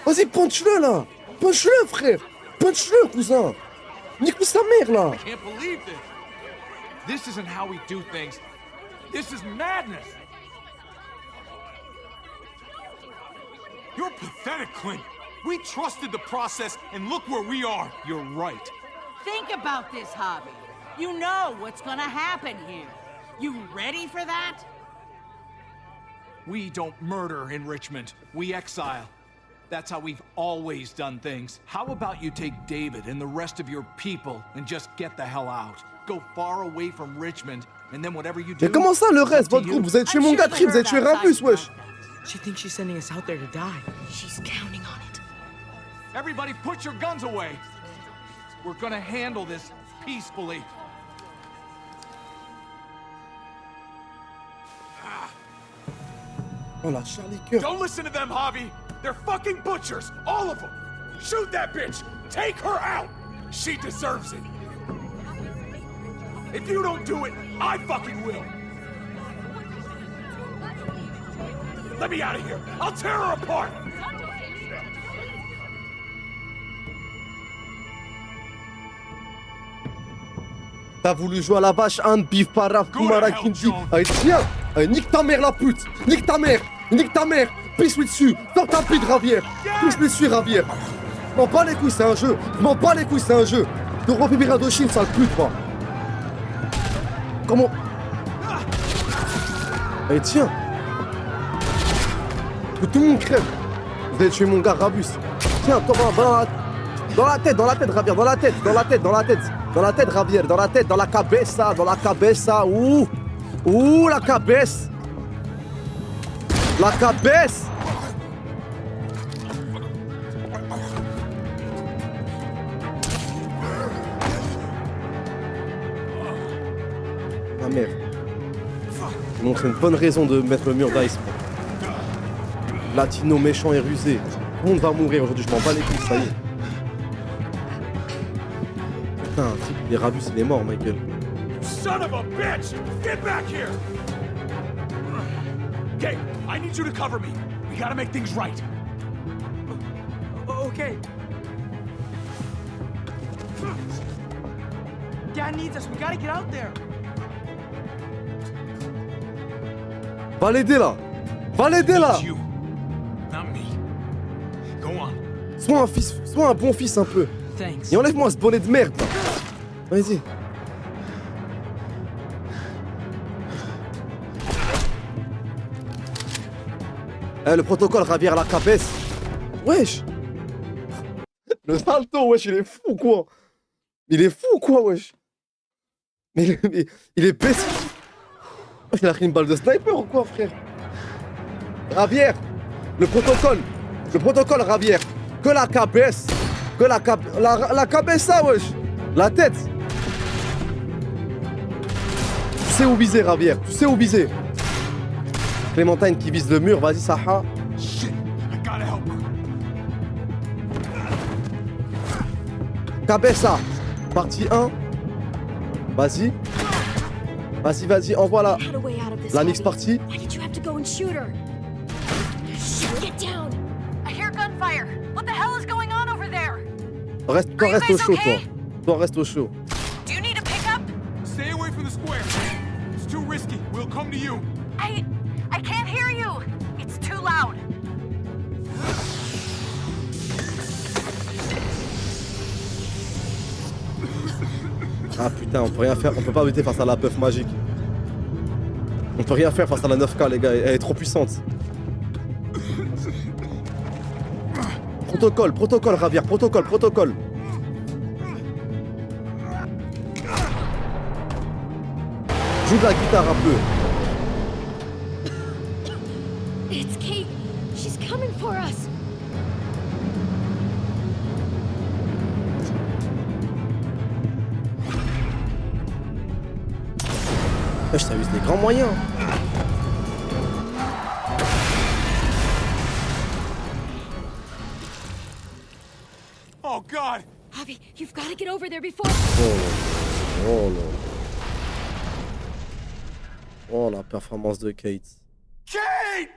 Vas-y, punch-le là. Punch-le, frère. Punch-le, cousin. Nique-lui sa mère là. I can't believe this. This isn't how we do things. This is madness. You're pathetic, Clint. We trusted the process, and look where we are. You're right. Think about this, Javi. You know what's gonna happen here. You ready for that? We don't murder in Richmond. We exile. That's how we've always done things. How about you take David and the rest of your people and just get the hell out? Go far away from Richmond, and then whatever you do... Mais comment ça, le reste, votre groupe? Vous avez tué mon gars Tree, vous avez tué Rambus, wesh. She thinks she's sending us out there to die. She's counting on it. Everybody put your guns away. We're gonna handle this peacefully. Oh la Charlie Cœur. Don't listen to them, Javi. They're fucking butchers, all of them. Shoot that bitch. Take her out. She deserves it. If you don't do it, I fucking will. Let me out of here. I'll tear her apart. T'as voulu jouer à la vache, Anne, bif, paraf, Kumara, Kindi. Allez, tiens. Allez, nique ta mère, la pute. Nique ta mère. Nique ta mère. Pisse-lui dessus. Sors ta pute, Ravière. Touche-lui dessus, Ravière. Je m'en bats les couilles, c'est un jeu. Je m'en bats les couilles, c'est un jeu. De revirer Indochine, sale pute, va. Comment? Allez, tiens. Que tout le monde crève. Vous avez tué mon gars, Rabus. Tiens, toi, va dans la tête, Ravière, dans la tête, Ravière, dans la cabeza, ouh, la cabeza. La cabeza. Ma mère. J'ai montré une bonne raison de mettre le mur d'ice. Latino méchant et rusé. Tout le monde va mourir aujourd'hui, je m'en bats les couilles, ça y est. Putain, les Rabus, il est mort, ma gueule. Son of a bitch! Get back here! Okay, I need you to cover me. We gotta make things right. Okay. Dad needs us. We gotta get out there. Va l'aider là! Va l'aider là! Not me. Go on. Sois un fils, sois un bon fils un peu. Thanks. Et enlève-moi ce bonnet de merde là. Vas-y. Le protocole Ravière la cabesse. Wesh. Le salto, wesh, il est fou ou quoi? Il est fou ou quoi, wesh? Mais il est baissé. Il a pris une balle de sniper ou quoi, frère? Ravière. Le protocole Ravière. Que la cabesse. Que la cabeza, wesh. La tête. Tu sais où viser, Ravière. Tu sais où viser. Clémentine qui vise le mur, vas-y, Saha. Cabeza, partie 1. Vas-y. Vas-y, envoie la mix partie. Why did you have to go and shoot her? Get down! I hear gunfire. What the hell is going on over there? Toi, reste au chaud, toi. Toi, reste au chaud. Do you need a pickup? Stay away from the square. It's too risky. We'll come to you. I can't hear you. It's too loud. Ah putain, on peut rien faire, on peut pas lutter face à la puff magique. On peut rien faire face à la 9K, les gars, elle est trop puissante. Protocole, Ravière, protocole. Joue de la guitare un peu. It's Kate. She's coming for us. Je t'avise des grands moyens. Oh God! Javi, you've got to get over there before. Oh la performance de Kate. Kate!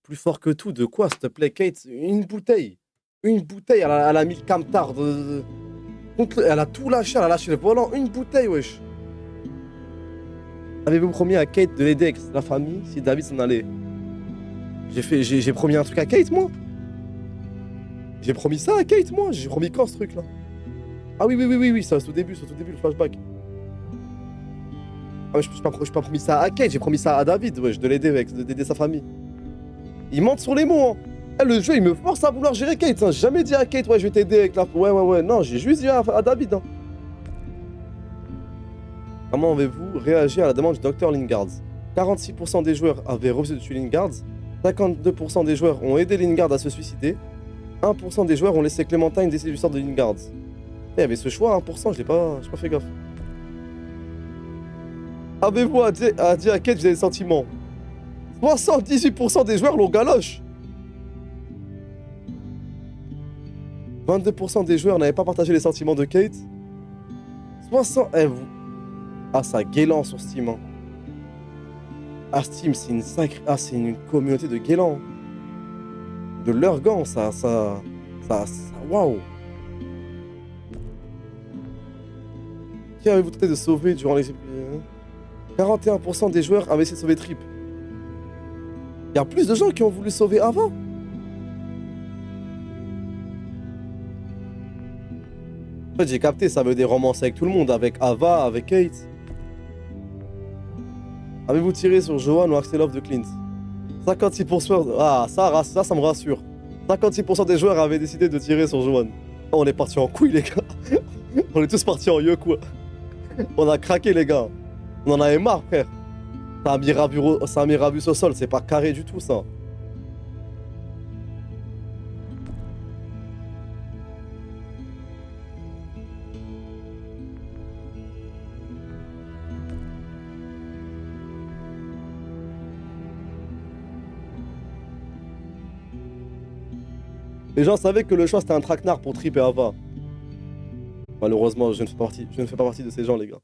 plus fort que tout, de quoi, s'il te plaît, Kate? Une bouteille. Une bouteille, elle a mis le camtard elle a tout lâché, elle a lâché le volant. Une bouteille, wesh. Avez-vous promis à Kate de l'aider avec la famille si David s'en allait? J'ai promis un truc à Kate, moi? J'ai promis ça à Kate, moi? J'ai promis quand, ce truc-là? Ah oui, ça, c'est au début, le flashback. Ah, je n'ai pas promis ça à Kate, j'ai promis ça à David, wesh, de l'aider d'aider sa famille. Il mente sur les mots, hein. Le jeu, il me force à vouloir gérer Kate, hein. J'ai jamais dit à Kate, ouais, je vais t'aider avec la... Ouais, non, j'ai juste dit à David, hein. Comment avez-vous réagi à la demande du Dr Lingard? 46% des joueurs avaient refusé de tuer Lingard, 52% des joueurs ont aidé Lingard à se suicider, 1% des joueurs ont laissé Clémentine décider du sort de Lingard. Il y avait ce choix, 1%, j'ai pas fait gaffe. Avez-vous dit à Kate que vous avez des sentiments? 78% des joueurs l'ont galoche. 22% des joueurs n'avaient pas partagé les sentiments de Kate. 60... Ah, ça guélan sur Steam. Hein. Ah, Steam, c'est une sacrée... Ah, c'est une communauté de guélans. De leurs gants, ça... Waouh. Qui avez-vous tenté de sauver durant les... 41% des joueurs avaient essayé de sauver Trip. Il y a plus de gens qui ont voulu sauver Ava. En fait, j'ai capté, ça veut des romances avec tout le monde, avec Ava, avec Kate. Avez-vous tiré sur Johan ou Axelov de Clint? 56%... Ah, ça me rassure. 56% des joueurs avaient décidé de tirer sur Johan. Oh, on est parti en couille, les gars. On est tous partis en yeux, quoi. On a craqué, les gars. On en avait marre, frère. C'est un Mirabus au sol, c'est pas carré du tout, ça. Les gens savaient que le choix c'était un traquenard pour Trip et Ava. Malheureusement, je ne fais pas partie de ces gens, les gars.